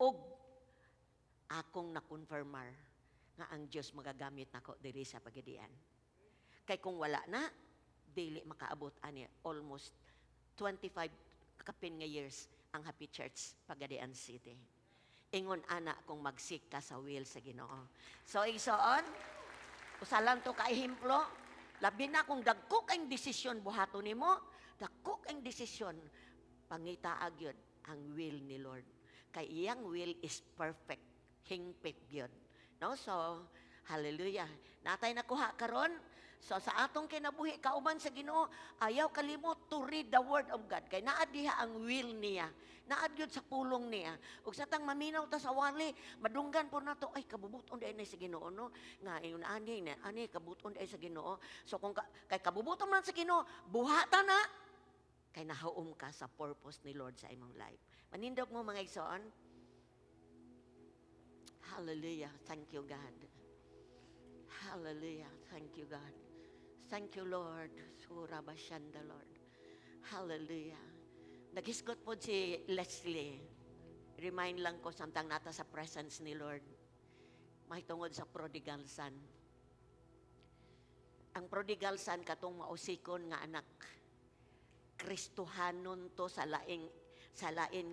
Ug akong na-confirmar nga ang Dios magagamit nako diri sa Pagadian. Kay kung wala na, dili makaabot ani almost 25 kapin nga years ang Happy Church Pagadian City. Ingon ana kung magsik ka sa will sa Ginoo. So igsoon, usalan to ka ehemplo, labi na kung dagko kang desisyon buhaton nimo, dagko kang desisyon pangitaag yun ang will ni Lord. Kay iyang will is perfect, hingpit yun. No? So, hallelujah. Natay nakuha karon. So sa atong kinabuhi kauban sa Ginoo, ayaw kalimot to read the word of God. Kay naa diha ang will niya. Naa gyud sa pulong niya. Ug sa tang maminaw ta sa wali, madunggan po nato ay kabubuton day sa Ginoo no. Nga ingon ani kabubuton day sa Ginoo. So kung kay kabubuton man sa Ginoo, buhata na kay nahaum ka sa purpose ni Lord sa imong life. Manindog mo mga igsoon. Hallelujah. Thank you God. Hallelujah. Thank you God. Thank you Lord. Sura basyanda Lord. Hallelujah. Nagisgot po si Leslie. Remind lang ko samtang nata sa presence ni Lord. Mahitungod sa prodigal son. Ang prodigal son katong mausikon nga anak. Kristohanon to sa lain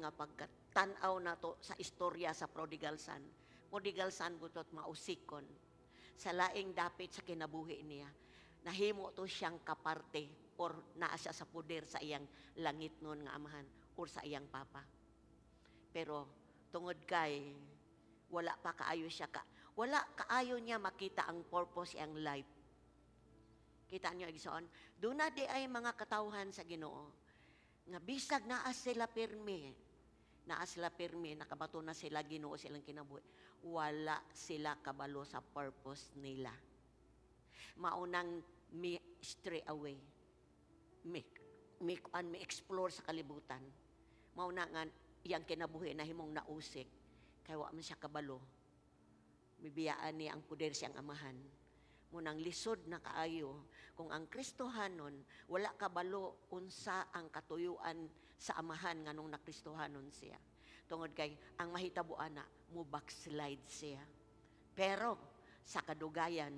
nga pagkatanaw na to sa istorya sa prodigal son. Prodigal son butot mausikon. Sa laing dapit sa kinabuhi niya. Nahimo to siyang kaparte or naa siya sa poder sa iyang langit nun nga amahan or sa iyang papa. Pero tungod kay wala pa kaayo siya wala kaayo niya makita ang purpose iyang life. Kita niyo igsoon, doon na di ay mga katawhan sa Ginoo nga bisag naa sila pirmi, nakabato na sila Ginoo silang kinabuhi. Wala sila kabalo sa purpose nila. Maunang stray away. Me explore sa kalibutan. Mauna nga iyang kinabuhi na himong nausik. Kaya wa man siya kabalo. Mibiyaan niya ang poder siyang amahan. Munang lisod na kaayo. Kung ang Kristohanon, wala kabalo unsa ang katuyuan sa amahan nga nung nakristohanon siya. Tungod kay ang mahitabuan na, mo backslide siya. Pero sa kadugayan,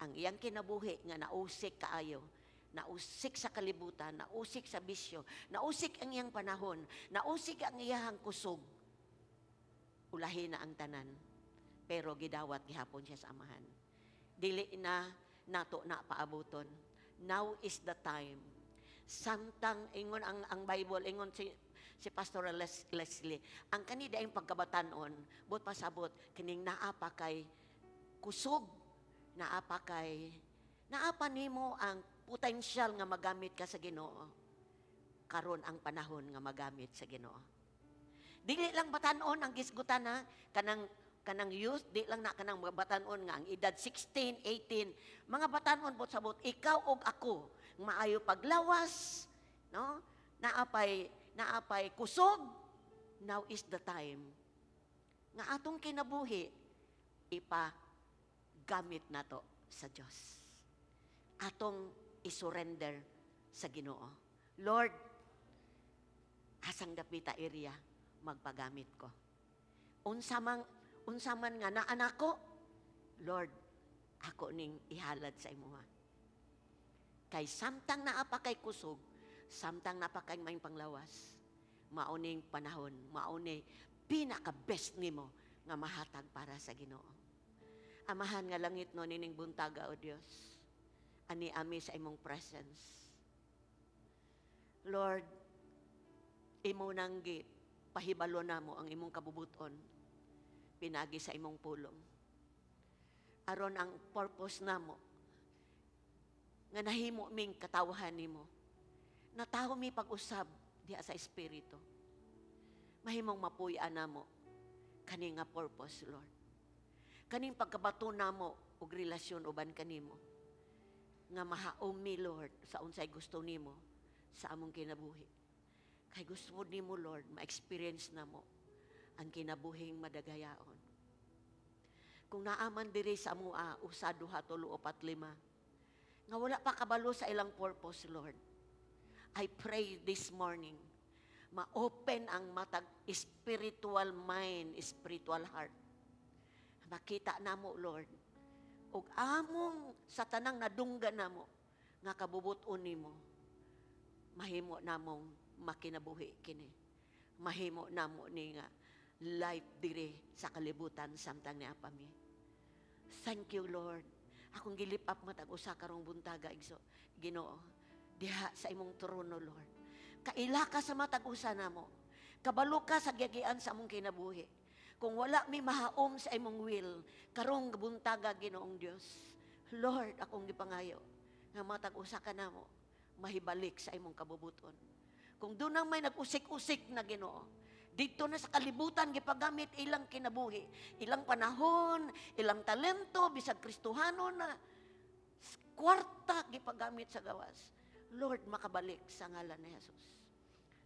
ang iyang kinabuhi nga nausik kaayo, nausik sa kalibutan, nausik sa bisyo, nausik ang iyang panahon, nausik ang iyang kusog. Ulahin na ang tanan, pero gidawat gihapon siya sa amahan. Dili na nato na paabuton. Now is the time. Samtang ingon ang Bible, ingon si Pastor Leslie, ang kanida yung pagkabatanon, but pasabot, kining naapa kay kusog, naapa nimo ang potensyal nga magamit ka sa Ginoo. Karon ang panahon nga magamit sa Ginoo. Dili lang batanon ang gisgutan na kanang youth, di lang na kanang mga batanon nga ang edad 16, 18, mga batanon po sabot, ikaw og ako, maayo paglawas, no? Naapay kusog, now is the time. Nga atong kinabuhi, gamit nato sa Dios. Atong isurrender sa Ginoo. Lord, asang dapita area magpagamit ko. Unsa man nga naa nako, Lord, ako ning ihalad sa imuha. Kay samtang naa pa kay kusog, samtang naa pa kay may panglawas, mauning panahon, mauni pinaka-best nimo nga mahatag para sa Ginoo. Amahan nga langit no nining buntaga o Dios. Ani ami sa imong presence. Lord, imo nang pahibalo namo ang imong kabubuton pinagi sa imong pulong. aron ang purpose namo nga nahimo ming katawhan nimo. Nataho mi pag-usab diha sa espiritu. Mahimong mapuy-an namo kani nga purpose, Lord. Kaning pagkabato namo og relasyon uban kanimo nga mahaom mi, Lord, sa unsay gusto nimo sa among kinabuhi. Kay gusto nimo, Lord, ma-experience namo ang kinabuhing madagayaon. Kung naaman diri sa amua usa, duha, tulo, upat, lima nga wala pa kabalo sa ilang purpose, Lord, I pray this morning ma-open ang matag spiritual mind, spiritual heart. Makita namo, Lord, ug among sa tanang nadunggan namo nga kabubuton nimo, mahimo namong makinabuhi kini. Mahimo namo ni nga life diri sa kalibutan samtang ni apami. Thank you, Lord. Akong gilip up matag usa karong buntaga igso, Ginoo, diha sa imong trono, Lord. Kaila ka sa matag usa namo. Kabalo ka sa giagian sa among kinabuhi. Kung wala mi mahaom sa imong will, karong buntaga, Ginoong Dios, Lord, akong gipangayo nga matag usa ka namo mahibalik sa imong kabubuton. Kung dunang may nag-usik-usik na, Ginoo, dito na sa kalibutan gipagamit ilang kinabuhi, ilang panahon, ilang talento, bisag Kristohano na kwarta gipagamit sa gawas. Lord, makabalik sa ngalan ni Jesus.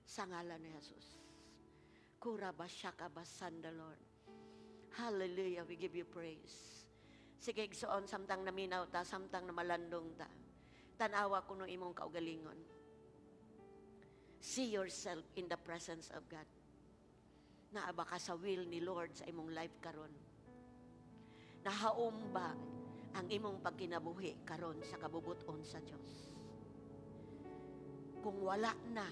Sa ngalan ni Jesus. Kurabashaka basanda, Lord. Hallelujah, we give you praise. Sige, igsoon, samtang naminaw ta, samtang namalandong ta. Tanawa ko no imong kaugalingon. See yourself in the presence of God. Naaba ka sa will ni Lord sa imong life karon. Nahaom ba ang imong pagkinabuhi karon sa kabubuton sa Dios? Kung wala na,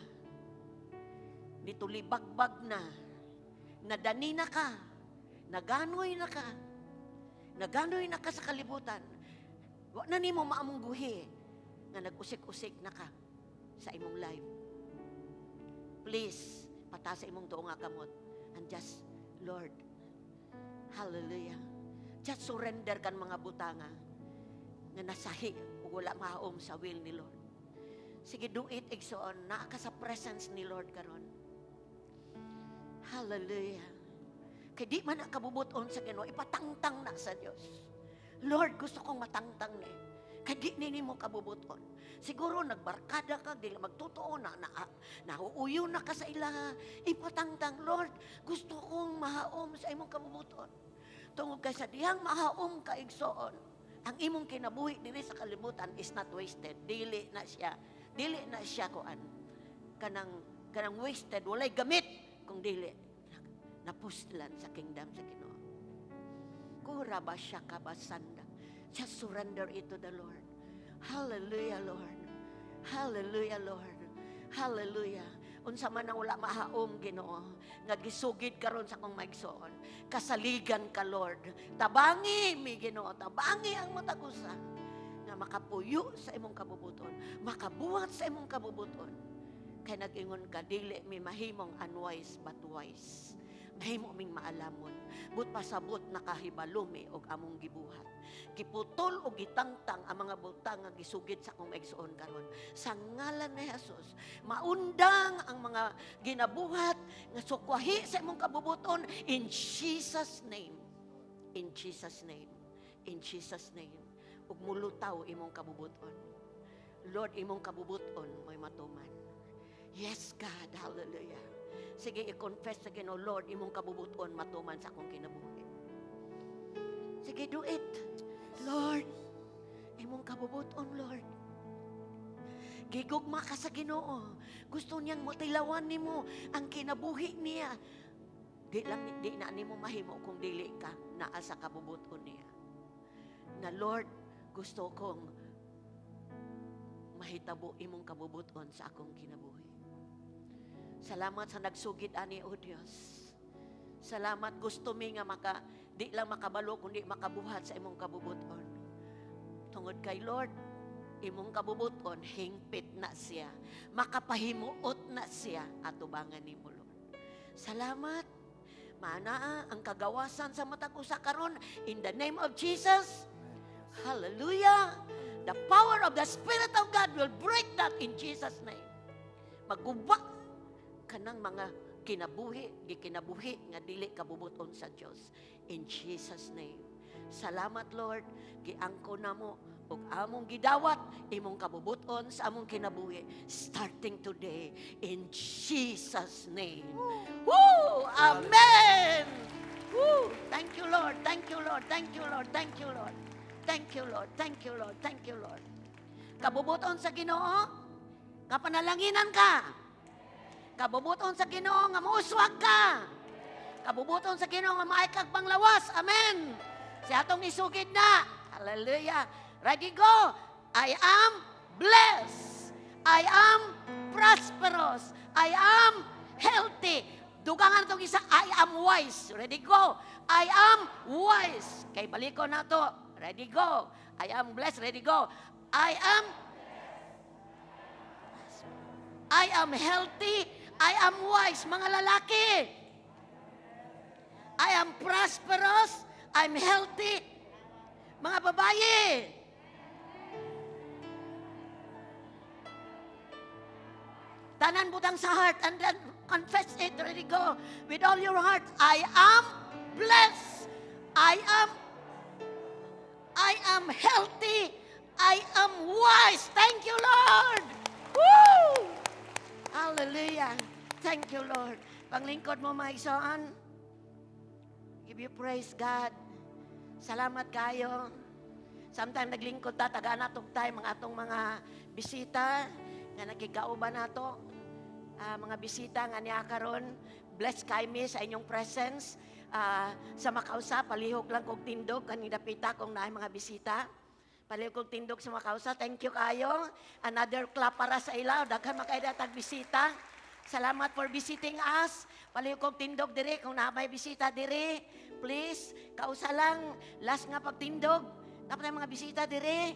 nitulibagbag na, nadani na ka, naganoy na ka, naganoy na ka sa kalibutan, wa na nimo maamungguhi nga nag-usik-usik na ka sa imong life. Please, patasa imong tuong nga kamot and just, Lord, hallelujah, just surrender kan mga butanga nga nasahi o wala mahaom sa will ni Lord. Sige, do it, igsoon, naa ka sa presence ni Lord karon. Hallelujah. Kaya di man kabubuton sa Ginoo, ipatangtang na sa Diyos. Lord, gusto kong matangtang ni. Kaya di nini mo kabubuton. Siguro nagbarkada ka, di lang magtotoo na, nauuyo na ka sa ila. Ipatangtang, Lord, gusto kong mahaom sa imong kabubuton. Tungod kay sa dihang mahaom ka igsoon, ang imong kinabuhi diri sa kalibutan is not wasted. Dili na siya kuan. Kanang wasted, walay gamit kung dili napustlan sa kingdom sa Ginoo. Kuraba siya kabasanda. Just surrender it to the Lord. Hallelujah, Lord. Hallelujah, Lord. Hallelujah. Unsa man ang wala mahaom, Ginoo, nga gisugid karon sa akong maigsoon. Kasaligan ka, Lord. Tabangi mi, Ginoo, tabangi ang matag usa nga makapuyo sa imong kabubuton, makabuhat sa imong kabubuton. Kay nag-ingon ka, dili mi mahimong unwise but wise. Mahimo ming maalamon. But pasabot nakahibalumi og among gibuhat. Giputol o gitangtang ang mga butang nga gisugid sa akong maigsoon karon. Sa ngalan ni Jesus, maundang ang mga ginabuhat nga sukwahi sa imong kabubuton in Jesus name. In Jesus name. In Jesus name. Ug mulutaw imong kabubuton. Lord, imong kabubuton mo'y matuman. Yes, God. Hallelujah. Sige, i-confess sa Ginoo, Lord, imong kabubuton matuman sa akong kinabuhi. Sige, do it. Lord, imong kabubuton, Lord. Gigugma ka sa Ginoo. Gusto niyang motilawan nimo ang kinabuhi niya. Di na nimo mahimo kung dili ka naa sa kabubuton niya. Na Lord, gusto kong mahitabo imong kabubuton sa akong kinabuhi. Salamat sa nagsugid ani, O Dios. Salamat, gusto mi nga di lang makabalo kundi makabuhat sa imong kabubuton. Tungod kay Lord, imong kabubuton hingpit na siya, makapahimuot na siya atubangan nimo, Lord. Salamat. Manaa ang kagawasan sa matag usa karon in the name of Jesus. Hallelujah. The power of the Spirit of God will break that in Jesus' name. Magubak ka ng mga gikinabuhi nga dili kabubuton sa Dios. In Jesus' name. Salamat, Lord. Giangko na mo ug among gidawat imong kabubuton sa among kinabuhi starting today in Jesus' name. Woo! Amen. Woo! Thank you, Lord. Thank you, Lord. Thank you, Lord. Thank you, Lord. Thank you, Lord. Thank you, Lord. Thank you, Lord. Kabubuton sa Ginoo, kapanalanginan ka. Kabubuton sa Ginoo nga muuswag ka. Kabubuton sa Ginoo nga maikag panglawas. Amen. Si atong isugid na. Hallelujah. Ready, go. I am blessed. I am prosperous. I am healthy. Dugangan itong isa, I am wise. Ready, go. I am wise. Kay baliko na to. Ready, go. I am blessed. Ready, go. I am healthy. I am wise. Mga lalaki. I am prosperous. I'm healthy. Mga babaye. Tanan butang sa heart and then confess it. Ready, go. With all your heart, I am blessed. I am healthy. I am wise. Thank you, Lord. Woo! Hallelujah. Thank you, Lord. Panglingkod mo, maisoan. Give you praise, God. Salamat kayo. Sometimes naglingkod ta, taga natong time, mga atong mga bisita, nga nagkikauban nato. Mga bisita nga niya karon, bless kami sa inyong presence. Sa Makausa, palihog lang kong tindog, kanidapita kong na mga bisita. Palihog kong tindog sa Makausa, thank you kayo. Another clap para sa ilaw, daghan makaidatag bisita. Salamat for visiting us. Palihog kong tindog dire, kung na may bisita dire, please, kausa lang, last nga pagtindog. Dapat mga bisita dire.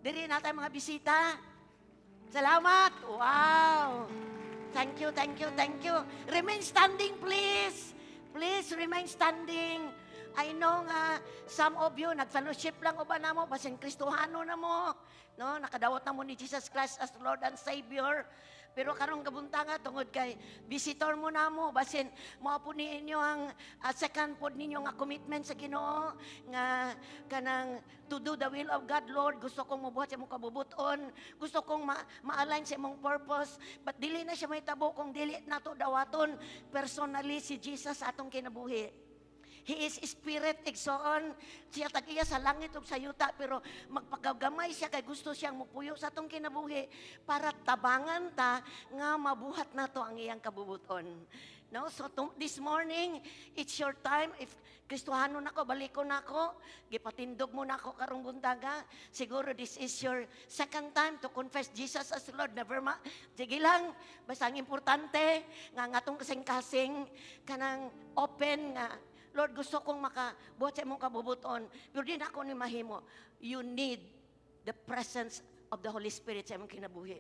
Dire natin mga bisita. Salamat. Wow. Thank you, thank you, thank you. Remain standing, please. Please remain standing. I know nga, some of you, nag-fellowship lang o ba na mo, basin Kristohano na mo, no? Nakadawat na mo ni Jesus Christ as Lord and Savior. Pero karong kabunta tungod kay visitor mo na mo, basin mo po ninyo ang second pod ninyo nga commitment sa Ginoo nga kanang to do the will of God, Lord. Gusto kong mabuhat sa imong kabubuton, gusto kong ma-align sa imong purpose, but dili na siya may tabo kung dili nato dawaton personally si Jesus atong kinabuhi. He is spirit, igsoon. Siya tag-iya sa langit ug sa yuta, pero magpagagamay siya kay gusto siyang mupuyo sa atong kinabuhi para tabangan ta nga mabuhat nato ang iyang kabubuton. No? So this morning, it's your time. If Kristohano nako, baliko nako, gipatindog mo nako karong buntaga. Siguro this is your second time to confess Jesus as Lord. Never sige lang, basta ang importante nga ngatong kasing-kasing kanang open nga Lord, gusto kong makabuhat sa imong kabubuton, pero di na ako ni mahimo. You need the presence of the Holy Spirit sa imong kinabuhi.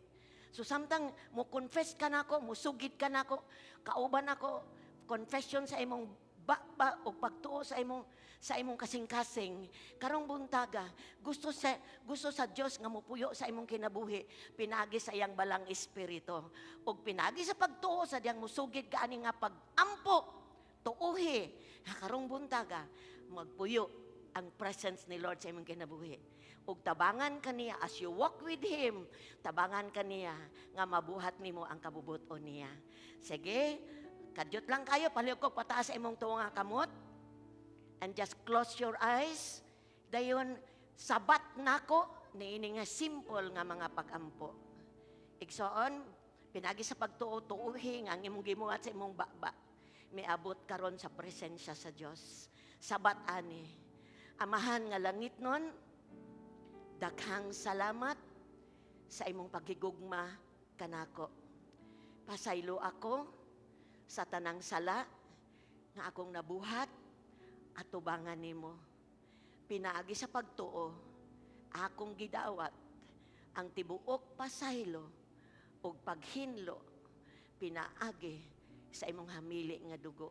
So samtang mo confess ka nako, mo sugid ka nako, kauban ako, confession sa imong ba o pagtuo sa imong kasing-kasing. Karong buntaga, gusto sa Dios nga mopuyo sa imong kinabuhi, pinagi sa iyang balang espiritu. Ug pinagi sa pagtuo sa diyang musugid ka ani nga pag-ampo, tuuhi. Karong buntaga, magpuyo ang presence ni Lord sa imong kinabuhi. Ug tabangan kaniya as you walk with Him, tabangan kaniya nga mabuhat nimo ang kabubuton niya. Sige, kadyot lang kayo, palihog ko pataas sa imong tuwa nga kamot. And just close your eyes. Dayon, sabat nako, niini nga simple nga mga pag-ampo. Igsoon, pinagi sa pagtuo-tuuhi nga ang imong gimuhat sa imong baba. May abot karon sa presensya sa Dios. Sabat ani. Amahan nga langit nun, daghang salamat sa imong paghigugma kanako. Pasaylo ako sa tanang sala nga akong nabuhat at tubangan nimo. Pinaagi sa pagtuo, akong gidawat ang tibuok pasaylo ug paghinlo pinaagi sa imong hamili nga dugo.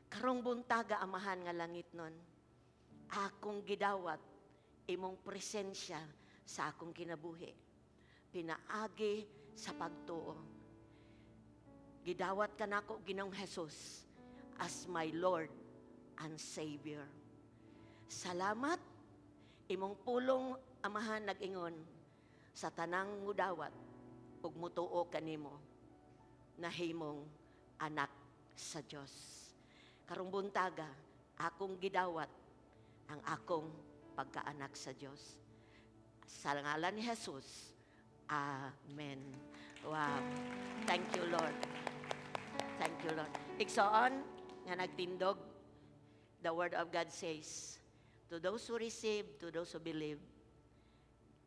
Karong buntaga amahan nga langit nun, akong gidawat imong presensya sa akong kinabuhi. Pinaagi sa pagtuo. Gidawat ka nako Ginoong Hesus as my Lord and Savior. Salamat, imong pulong Amahan nag-ingon, sa tanang mudawat, ug mutuo kanimo, nahimong anak sa Dios. Karong buntaga, akong gidawat ang akong pagkaanak sa Dios. Sa ngalan ni Jesus, Amen. Wow. Thank you, Lord. Thank you, Lord. Igsoon, nga nagtindog, the Word of God says, to those who receive, to those who believe,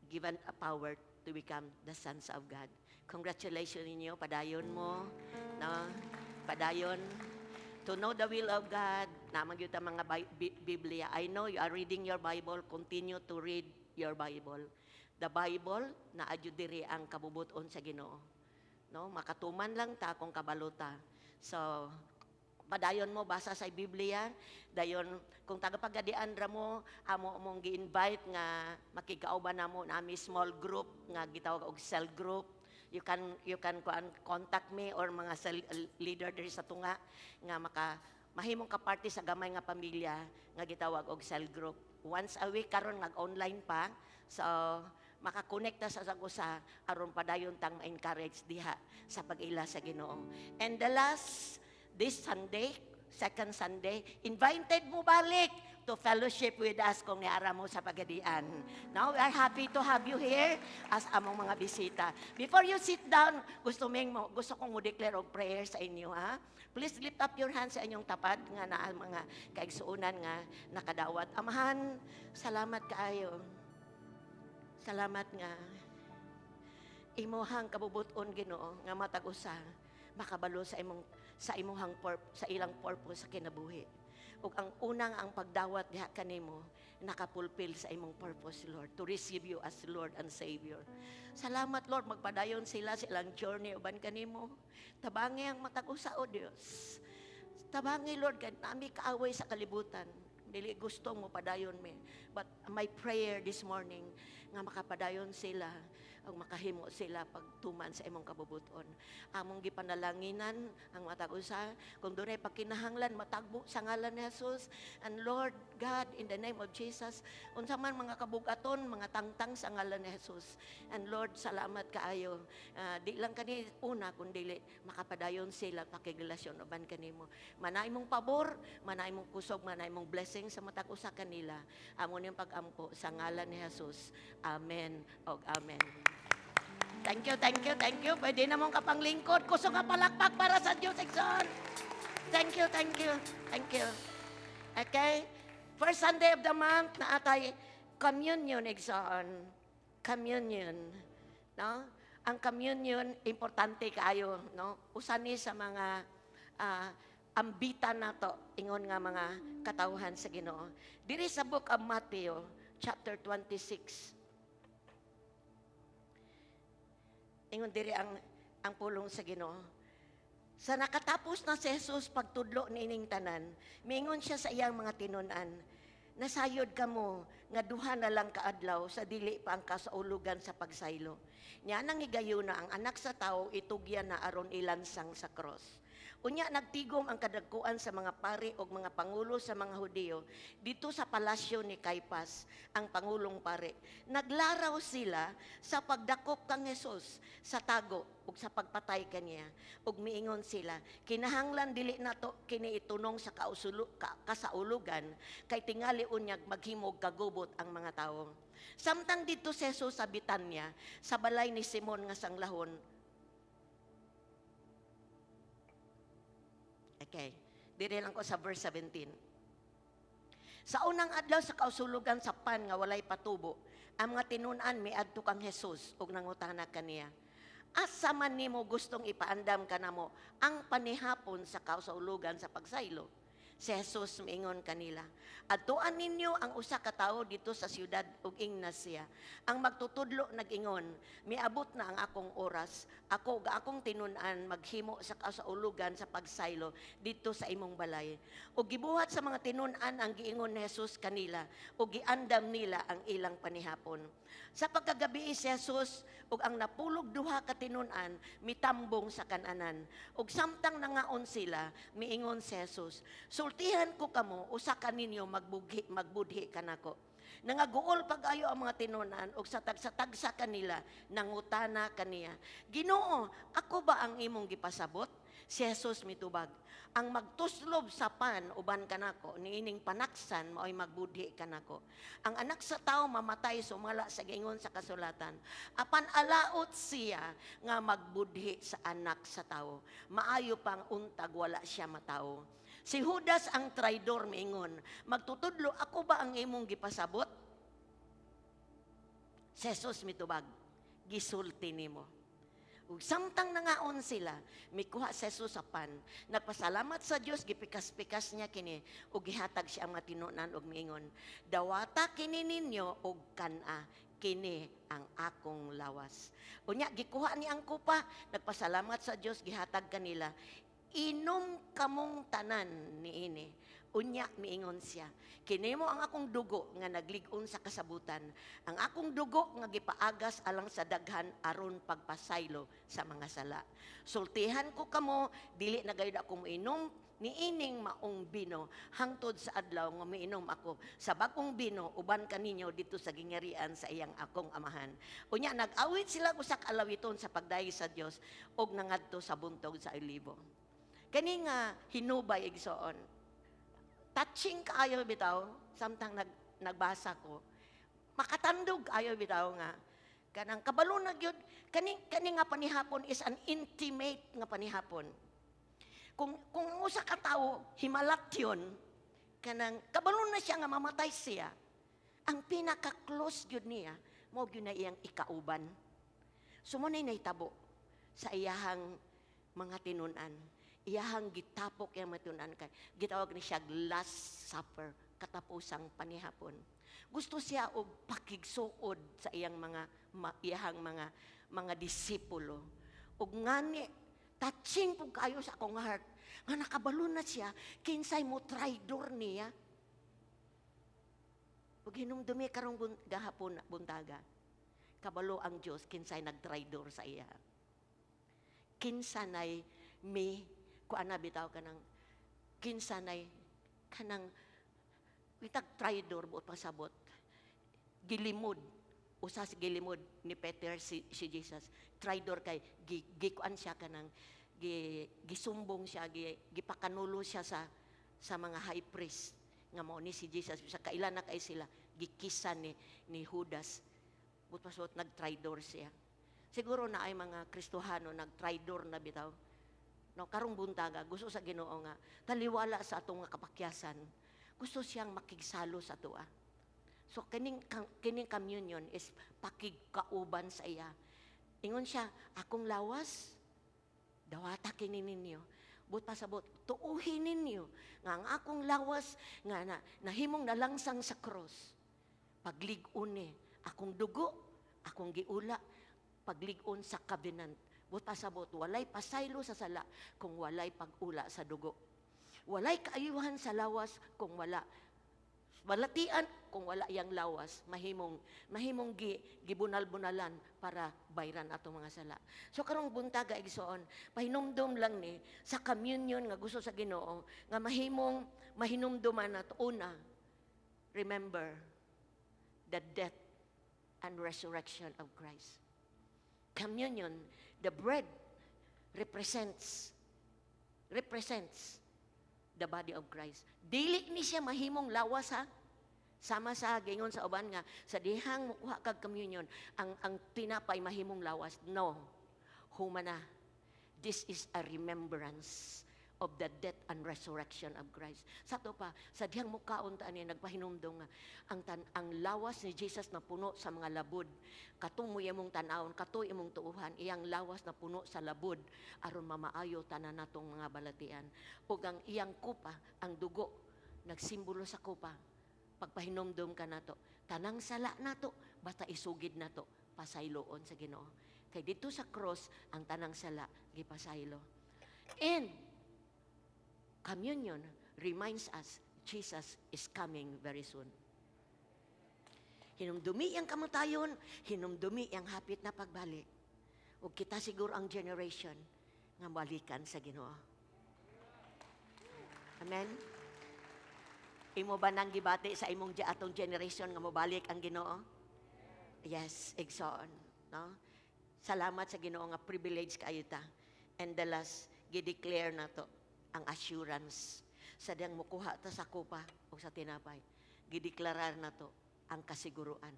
given a power to become the sons of God. Congratulations ninyo, padayon mo, no? Padayon. To know the will of God, naman yun ang mga Biblia. I know you are reading your Bible, continue to read your Bible. The Bible, na adyo diri ang kabubuton sa Ginoo. No? Makatuman lang ta kung kabaluta. So, padayon mo, basa sa Biblia, dayon, kung tagapagadian ra mo, amo mong gi-invite nga makikauban namo nami small group nga gitawag og cell group. You can contact me or mga cell leader diri sa tunga nga mahimong ka party sa gamay nga pamilya nga gitawag og cell group. Once a week karon nag-online pa. So makakonekta sa sagusa aron padayon tang ma-encourage diha sa pag-ila sa Ginoo. And the last, this Sunday, second Sunday, invited mo balik to fellowship with us kung niara mo sa Pagadian. Now, we are happy to have you here as among mga bisita. Before you sit down, gusto kong mo declare of prayer sa inyo, ha? Please lift up your hands sa inyong tapat nga na mga kaigsuunan nga nakadawat. Amahan, salamat kaayo. Salamat nga. Imuhang kabubuton Ginoo nga matag-usa makabalo sa ilang purpose sa kinabuhi. Ug ang unang ang pagdawat diha kanimo nakapulpil sa imong purpose, Lord, to receive you as Lord and Savior. Salamat, Lord, magpadayon sila sa ilang journey uban kanimo. Tabangi ang matag-usa, o Dios. Tabangi, Lord, kad nami kaaway sa kalibutan. Dili gusto mo padayon me. But my prayer this morning nga makapadayon sila o makahimo sila pagtuman sa imong kabubuton. Among gipanalanginan ang matag-usa kung dunay pagkinahanglan matagbo sa ngalan ni Jesus. And Lord God, in the name of Jesus, unsa man mga kabugaton, mga tangtang sa ngalan ni Jesus. And Lord, salamat kaayo. Di lang kani una kundi makapadayon sila pakirelasyon uban kanimo. Manay mong pabor, manay mong kusog, manay mong blessing sa matag-usa kanila. Amon yung pag-ampo sa ngalan ni Jesus. Amen og amen. Thank you, thank you, thank you. Pwede na mong kapanglingkod. Kusog nga palakpak para sa Diyos, Exxon. Thank you, thank you, thank you. Okay? First Sunday of the month na atay communion, Exxon. Communion. No? Ang communion, importante kayo. No? Usani sa mga ambitan na to, ingon nga mga katawhan sa Ginoo. Diri sa book of Matthew, chapter 26, ingon diri ang pulong sa Ginoo. Sa nakatapos na si Jesus pagtudlo niining tanan, miingon siya sa iyang mga tinun-an, nasayod kamo nga duha na lang kaadlaw sa dili pa ang kasaulugan sa pagsaylo. Nya nang higayuna ang anak sa tao itugyan na aron ilansang sa cross. Unya nagtigom ang kadagkuan sa mga pari o mga pangulo sa mga Hudiyo dito sa palasyo ni Caiphas, ang pangulong pari. Naglaraw sila sa pagdakop kang Jesus sa tago ug sa pagpatay kaniya. Ug miingon sila, kinahanglan dili nato kini itunong sa kasaulugan kay tingali unyag maghimog kagubot ang mga tawo. Samtang dito si Jesus sa Bitanya, sa balay ni Simon nga sanglahon. Okay, dire lang ko sa verse 17. Sa unang adlaw sa kausulugan sa pan nga walay patubo, ang mga tinun-an miadto kang Jesus ug nangutana kaniya, asa man nimo gustong ipaandam kanamo ang panihapon sa kausulugan sa pagsaylo? Si Jesus miingon kanila, adtuan ninyo ang usa ka tawo dito sa siyudad ug ingna siya. Ang magtutudlo nag-ingon, miabot na ang akong oras. Ako ga akong tinun-an maghimo sa kasaulugan sa pagsaylo dito sa imong balay. Ug gibuhat sa mga tinun-an ang giingon ni Jesus kanila ug giandam nila ang ilang panihapon. Sa pagkagabi si Jesus ug ang napulog duha ka tinun-an mitambong sa kananan. Ug samtang nangaon sila, miingon si Jesus, sultihan ko kamo usa ka ninyo magbudhi kanako. Nangaguol pag-ayo ang mga tinunan ug sa tagsa kanila nangutana kaniya, Ginoo, ako ba ang imong gipasabot? Si Jesus mitubag, ang magtuslob sa pan uban kanako niining panaksan mao'y magbudhi kanako. Ang anak sa tao mamatay sumala sa gingon sa kasulatan. Apan alaot siya nga magbudhi sa anak sa tao. Maayo pang untag wala siya matao. Si Judas ang traidor miingon, magtutudlo ako ba ang imong gipasabot? Si Jesus mitubag, gisulti nimo. Ug samtang nangaon sila, mikuha si Jesus sa pan. Nagpasalamat sa Dios, gipikas-pikas niya kini ug gihatag siya ang matinunan ug miingon, dawata kini ninyo ug kana kini ang akong lawas. Unya gikuha ni ang kupa, nagpasalamat sa Dios, gihatag kanila. Inom kamong tanan niini. Unya miingon siya, kini mo ang akong dugo nga naglig-on sa kasabutan. Ang akong dugo nga gipaagas alang sa daghan aron pagpasaylo sa mga sala. Sultihan ko kamo, dili na gayud ako moinom niining maong bino hangtod sa adlaw nga miinom ako sa bagong bino uban kaninyo dito sa gingerian sa iyang akong amahan. Unya nag-awit sila usa ka alawiton sa pagdayo sa Dios ug nangadto sa buntog sa olibo. Kani nga hinubay igsoon. Touching kaayo bitaw, samtang nagbasa ko. Makatandog ayo bitaw nga. Kanang kabalo na gyud, kani nga panihapon is an intimate nga panihapon. Kung usa ka tawo himalat yun, kanang kabalo na siya nga mamatay siya. Ang pinaka-close gyud niya, mao gyud na iyang ikauban. Sumunay nahitabo sa iyahang mga tinunan. Iyahang gitapok yung matunan kay gitawag ni siya last supper, katapusang panihapon. Gusto siya og pakigsuod sa iyang iyahang mga disipulo. Ug ngani touching pug kayo sa akong heart nga nakabalo na siya kinsay mo traidor niya. Ug hinumdumi karong gahapon buntaga. Kabalo ang Dios kinsay nagtraidor sa iya. Kinsanay may kuana bitaw kanang kinsanay kanang witag traidor buot pasabot gilimod usa si gilimod ni Peter si Jesus traidor kay gikuan siya kanang gisumbong siya gipakanulo siya sa mga high priest nga mao ni si Jesus sa kailan na kay sila gikisan ni Judas buot pasabot nagtraidor siya. Siguro na ay mga Kristohano nagtraidor na bitaw. No, karong buntaga, gusto sa Ginoo nga, taliwala sa atong nga kapakyasan. Gusto siyang makigsalo sa ato. So, kining communion is pakigkauban sa iya. Ingon siya, akong lawas, dawata kini ninyo. But pasabot, tuuhin ninyo nga ang akong lawas nga nahimong nalangsang sa cross. Paglig-on akong dugo, akong giula, paglig-on sa covenant. But pasabot, walay pasaylo sa sala kung walay pag-ula sa dugo. Walay kaayuhan sa lawas kung wala. Balatian kung wala yang lawas, mahimong gibunal-bunalan para bayran ato mga sala. So karong buntaga igsoon, pahinumdum lang ni sa communion nga gusto sa Ginoo nga mahinumduman at una, remember the death and resurrection of Christ. Communion, the bread represents the body of Christ. Dili ni siya mahimong lawas ha. Sama sa gingon sa uban nga sa dihang mukuha kag communion ang tinapay mahimong lawas. No. Humana. This is a remembrance of the death and resurrection of Christ. Sa to pa, sa diyang mukaon ta niya nagpahinumdong nga ang lawas ni Jesus na puno sa mga labod, katumoy imong tan-awon, katuy imong tuuhan, iyang lawas na puno sa labod aron mamaayo tanan natong mga balatian. Ug ang iyang kupa, ang dugo nagsimbolo sa kupa, pagpahinumdom ka nato, tanang sala nato basta isugid nato pasayloon sa Ginoo. Kay dito sa cross ang tanang sala gipasaylo. And communion reminds us Jesus is coming very soon. Hinumdumi ang kamatayon, hinumdumi ang hapit na pagbalik. Ug kita siguro ang generation nga balikan sa Ginoo. Amen. Imo ba nang gibati sa imong atong generation nga mobalik ang Ginoo? Yes, igsoon, no? Salamat sa Ginoo nga privilege kayo ta. And the last, gi-declare na to ang assurance sa diyang mukuha ta sa kupa o sa tinapay. Gideklarar na to ang kasiguruan.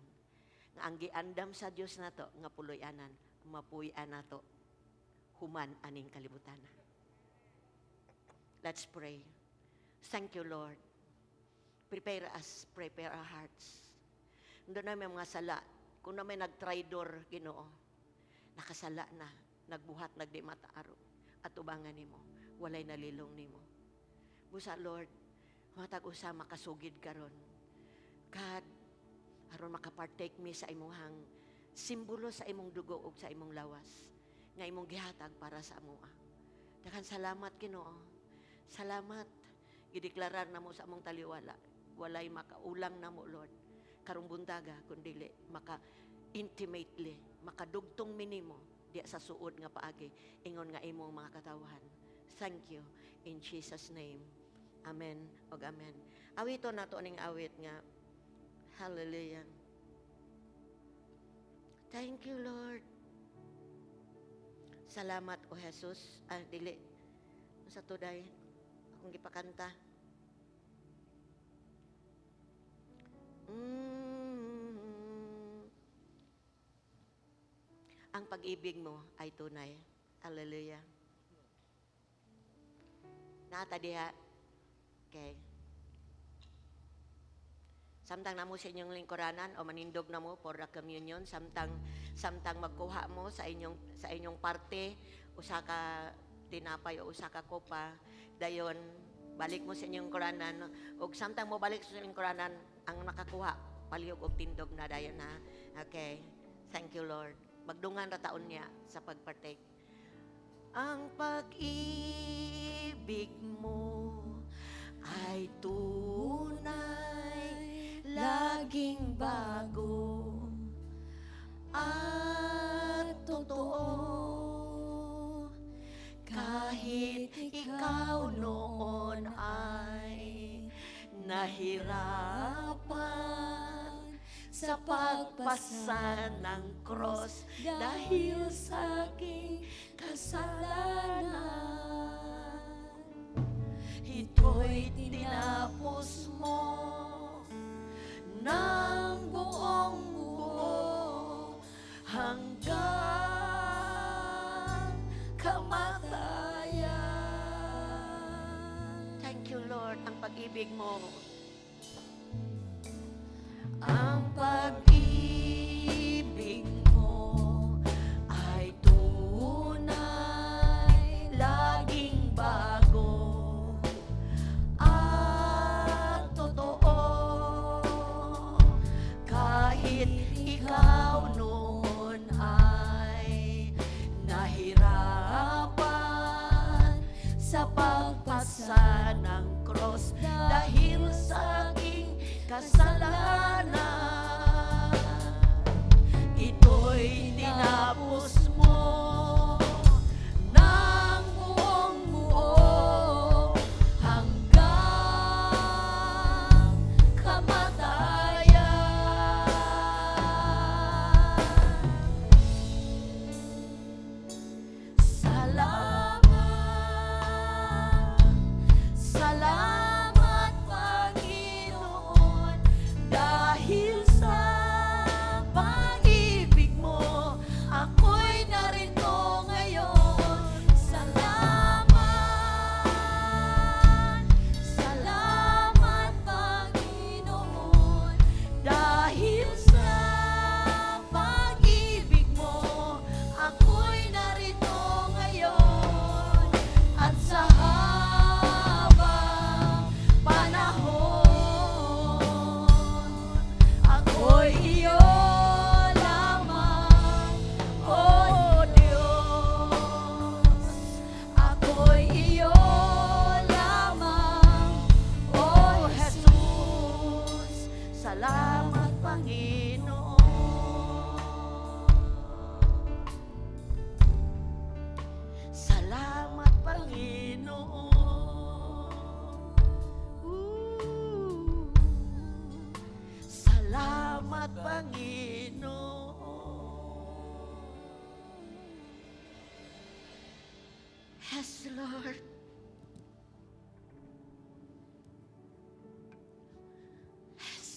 Nga ang giandam sa Dios na to nga puloy-anan, mapuy-an na to human aning kalibutan. Let's pray. Thank you, Lord. Prepare us, prepare our hearts. Doon na may mga sala. Kung na may nag-traidor, Ginoo, nakasala na, nagbuhat, nagdi mataaro, at ubangan nimo, walay nalilong nimo. Busa, Lord, matag usa makasugid karon. God, aron makapartake mi sa imuhang simbolo sa imong dugo ug sa imong lawas, nga imong gihatag para sa amoa. Daghang salamat, Ginoo. Salamat. Gideklarar namo sa among taliwala, walay makaulang namo, Lord, karong buntaga kundili maka-intimately, makadugtong minimo diya sa suod nga paagi, ingon nga imong mga katawhan. Thank you in Jesus name. Amen ug amen. Awito nato ning awit nga hallelujah. Thank you, Lord. Salamat o Jesus. Dili sa tuday akong gipakanta. Ang pag-ibig mo ay tunay. Hallelujah. Nata diha. Okay. Samtang namo sa inyong lingkuranan o manindog na mo for the communion, samtang magkuha mo sa inyong parte, usa ka tinapay o usa ka kopa, dayon balik mo sa inyong kuranan, ug samtang mo balik sa inyong kuranan, ang nakakuha palihog og tindog na dayon na. Okay. Thank you, Lord. Magdungan ra taon niya sa pagpartake. Ang pag-ibig mo ay tunay, laging bago at totoo. Kahit ikaw noon ay nahirapan sa pagpasa ng cross dahil sa aking kasalanan. Ito'y tinapos mo ng buong buo hanggang kamatayan. Thank you, Lord, ang pag-ibig mo. Ang pag-ibig mo ay tunay, laging bago at totoo. Kahit ikaw noon ay nahirapan sa pagpasa ng cross dahil sa aking kasalanan, ito'y tinapos mo ng buong buo hanggang kamatayan. Salamat, salamat, Panginoon, dahil Yes, Lord. Yes.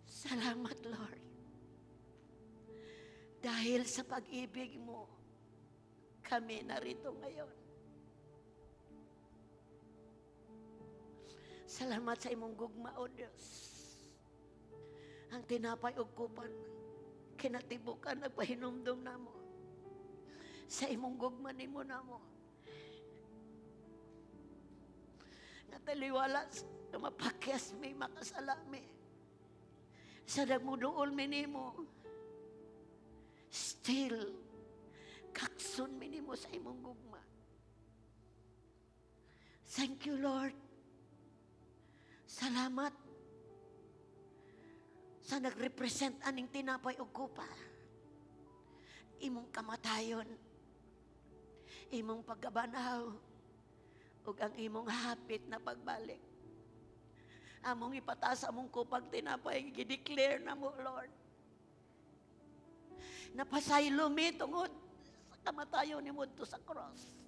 Salamat, Lord. Dahil sa pag-ibig mo, kami narito ngayon. Salamat sa imong gugma, O Diyos. Ang tinapay ug kupan, kinatibukan, nagpahinumdum na mo. Sa imong gugma ni mo na mo. Nga taliwalas, na mapakyas may makasalami. Sa nagmuduol minimo, still, kaksun minimo sa imong gugma. Thank you, Lord. Salamat sa nagrepresent aning tinapay ug kupa. Imong kamatayon, imong pagkabanaw, ug ang imong hapit na pagbalik. Among ipataas among kupang tinapay, gideclare na mo, Lord. Napasaylo mi tungod sa kamatayon ni Mudto sa cross.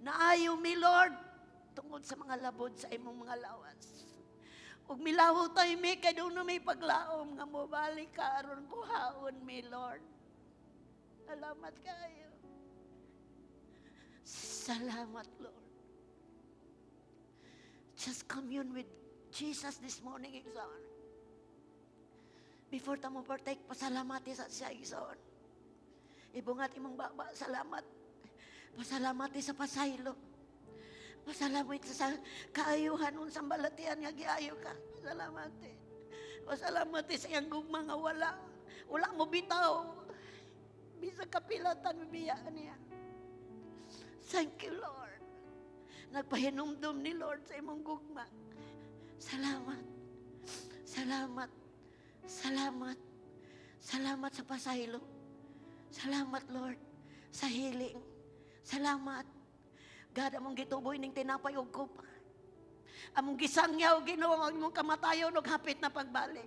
Naayo mi, Lord, tungod sa mga labod sa imong mga lawas. Ug milawo tayo mi, kay doon na may paglaom nga mo balik ka aron kuhaon mi, Lord. Salamat kayo. Salamat, Lord. Just commune with Jesus this morning, Igsoon. Before tamo partake, pasalamati sa siya, Igsoon. Ibungat imong baba, salamat. Pasalamati sa pasaylo. Pasalamat sa kaayuhan ng sambalatian nga giayo ka. Pasalamati. Pasalamati sa iyang gugma nga wala. Wala mo bitaw. Bisa kapilatan bibiya niya. Thank you, Lord. Nagpahinumdum ni Lord sa imong gugma. Salamat. Salamat. Salamat. Salamat sa pasaylo. Salamat, Lord, sa healing. Salamat. God, among gituboy ning tinapay og kupa. Among gisangyaw, Ginoo, ang imong kamatayon og hapit na pagbalik.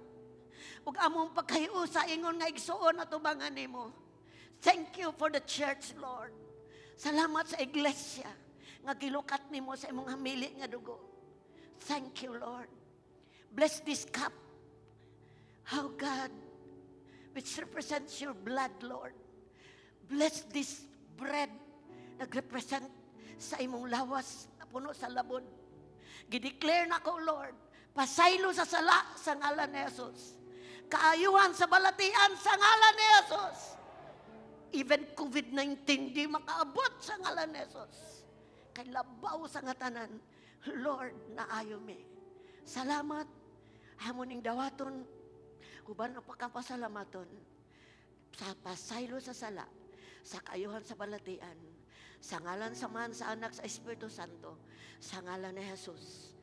Ug among pagkayusa ingon nga igsuon at tubangan nimo. Thank you for the church, Lord. Salamat sa iglesia nga gilukat nimo sa imong hamili nga dugo. Thank you, Lord. Bless this cup. Oh God, which represents your blood, Lord. Bless this bread nagrepresent sa imong lawas na puno sa labon. Gideclare na ko, Lord, pasaylo sa sala sa ngalan ni Jesus. Kaayuhan sa balatian sa ngalan ni Jesus. Even COVID-19 di makaabot sa ngalan ni Jesus. Kay labaw sa ngatanan, Lord, naayo mi. Salamat. Hamon ning dawaton, uban ang pagkapasalamaton sa pasaylo sa sala, sa kaayuhan sa balatian, sa ngalan sa Man, sa Anak, sa Espiritu Santo, sa ngalan ni Jesus.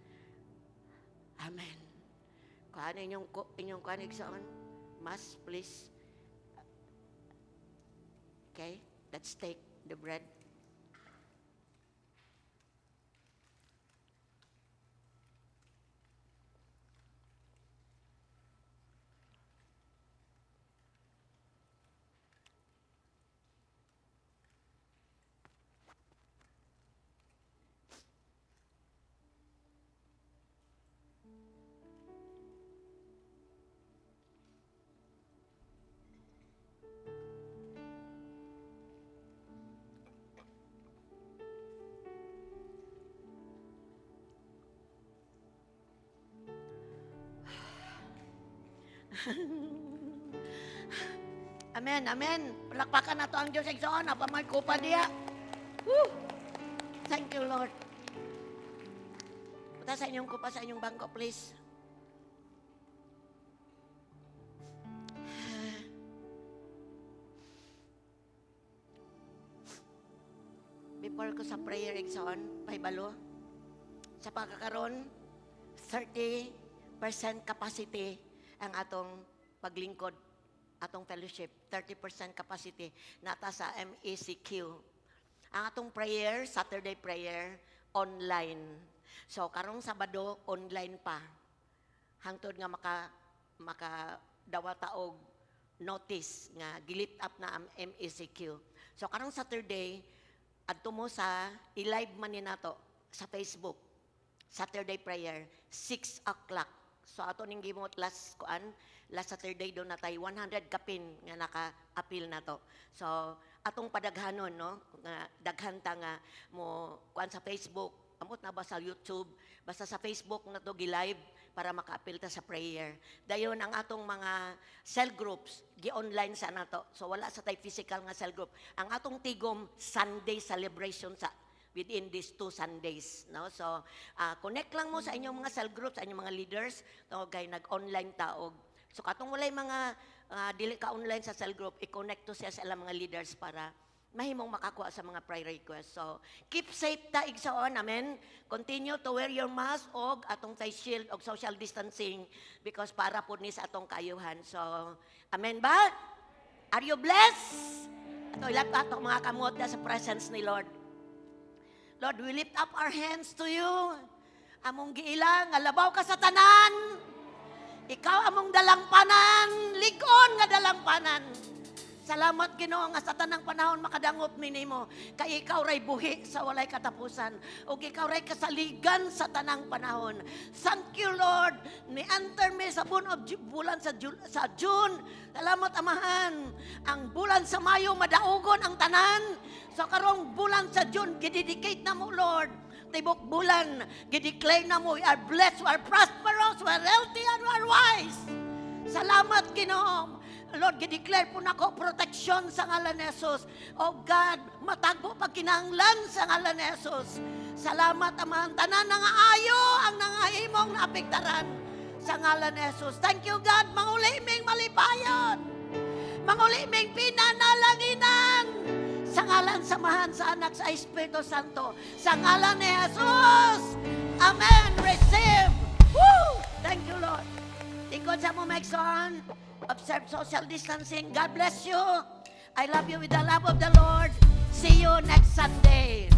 Amen. Kuhaan inyong connection. Mas, please. Okay, let's take the bread. Amen, amen. Palakpakan na to ang Diyos Igsoon. Apa may kupa diya. Woo! Thank you, Lord. Punta sa inyong kupa sa inyong bangko, please. Before ko sa prayer, Igsoon, paibalo. Sa pagkakaroon, 30% capacity ang atong paglingkod, atong fellowship. 30% capacity nata sa MECQ. Ang atong prayer, Saturday prayer, online. So, karong Sabado, online pa. Hangtod nga maka dawa taog notice nga gilift up na ang MECQ. So karong Saturday adto mo sa i-live man ni nato sa Facebook. Saturday prayer 6 o'clock. So ato ning gimot last Saturday do na tay 100 kapin nga naka-appeal na to. So atong padaghanon no nga daghan ta nga mo kuan sa Facebook, amot na ba sa YouTube, basta sa Facebook na to gi-live para maka-appeal ta sa prayer. Dayon ang atong mga cell groups gi-online sa nato. So wala sa tay physical nga cell group. Ang atong tigom Sunday celebration sa within these 2 Sundays, no? So connect lang mo sa inyong mga cell groups, sa inyong mga leaders, no, kay nag-online taog. So katong walay mga dili ka online sa cell group, i-connect to siya sa ilang mga leaders para mahimong makakuha sa mga prayer requests. So keep safe ta igsoon, amen. Continue to wear your mask og atong face shield og social distancing because para po ni sa atong kayuhan. So amen ba? Are you blessed? Ato ilap atong mga kamot sa presence ni Lord. Lord, we lift up our hands to you. Among giilang, alabaw ka sa tanan. Ikaw among dalangpanan, ligon nga dalangpanan. Salamat Ginoo nga sa tanang panahon makadangop minimo. Kay ikaw ray buhi sa walay katapusan. O ikaw ray kasaligan sa tanang panahon. Thank you Lord. Ni-enter me sa bulan sa June. Salamat Amahan. Ang bulan sa Mayo madaugon ang tanan. So karong bulan sa June, gidedicate na mo Lord. Tibok bulan, gideclare na mo, we are blessed, we are prosperous, we are healthy, and we are wise. Salamat Ginoo. Lord, gideclare po na ko protection sa ngalan ni Jesus. Oh God, matagbo pagkinahanglan sa ngalan ni Jesus. Salamat Amahan. Tanan nga ayo ang nangahimong naapektaran sa ngalan ni Jesus. Thank you God, manguliming malipayon. Manguliming pinanalanginan. Sa ngalan samahan sa anak sa Espiritu Santo. Sa ngalan ni Jesus. Amen. Receive. Woo! Thank you, Lord. Ikot sa mo, Megson. Observe social distancing. God bless you. I love you with the love of the Lord. See you next Sunday.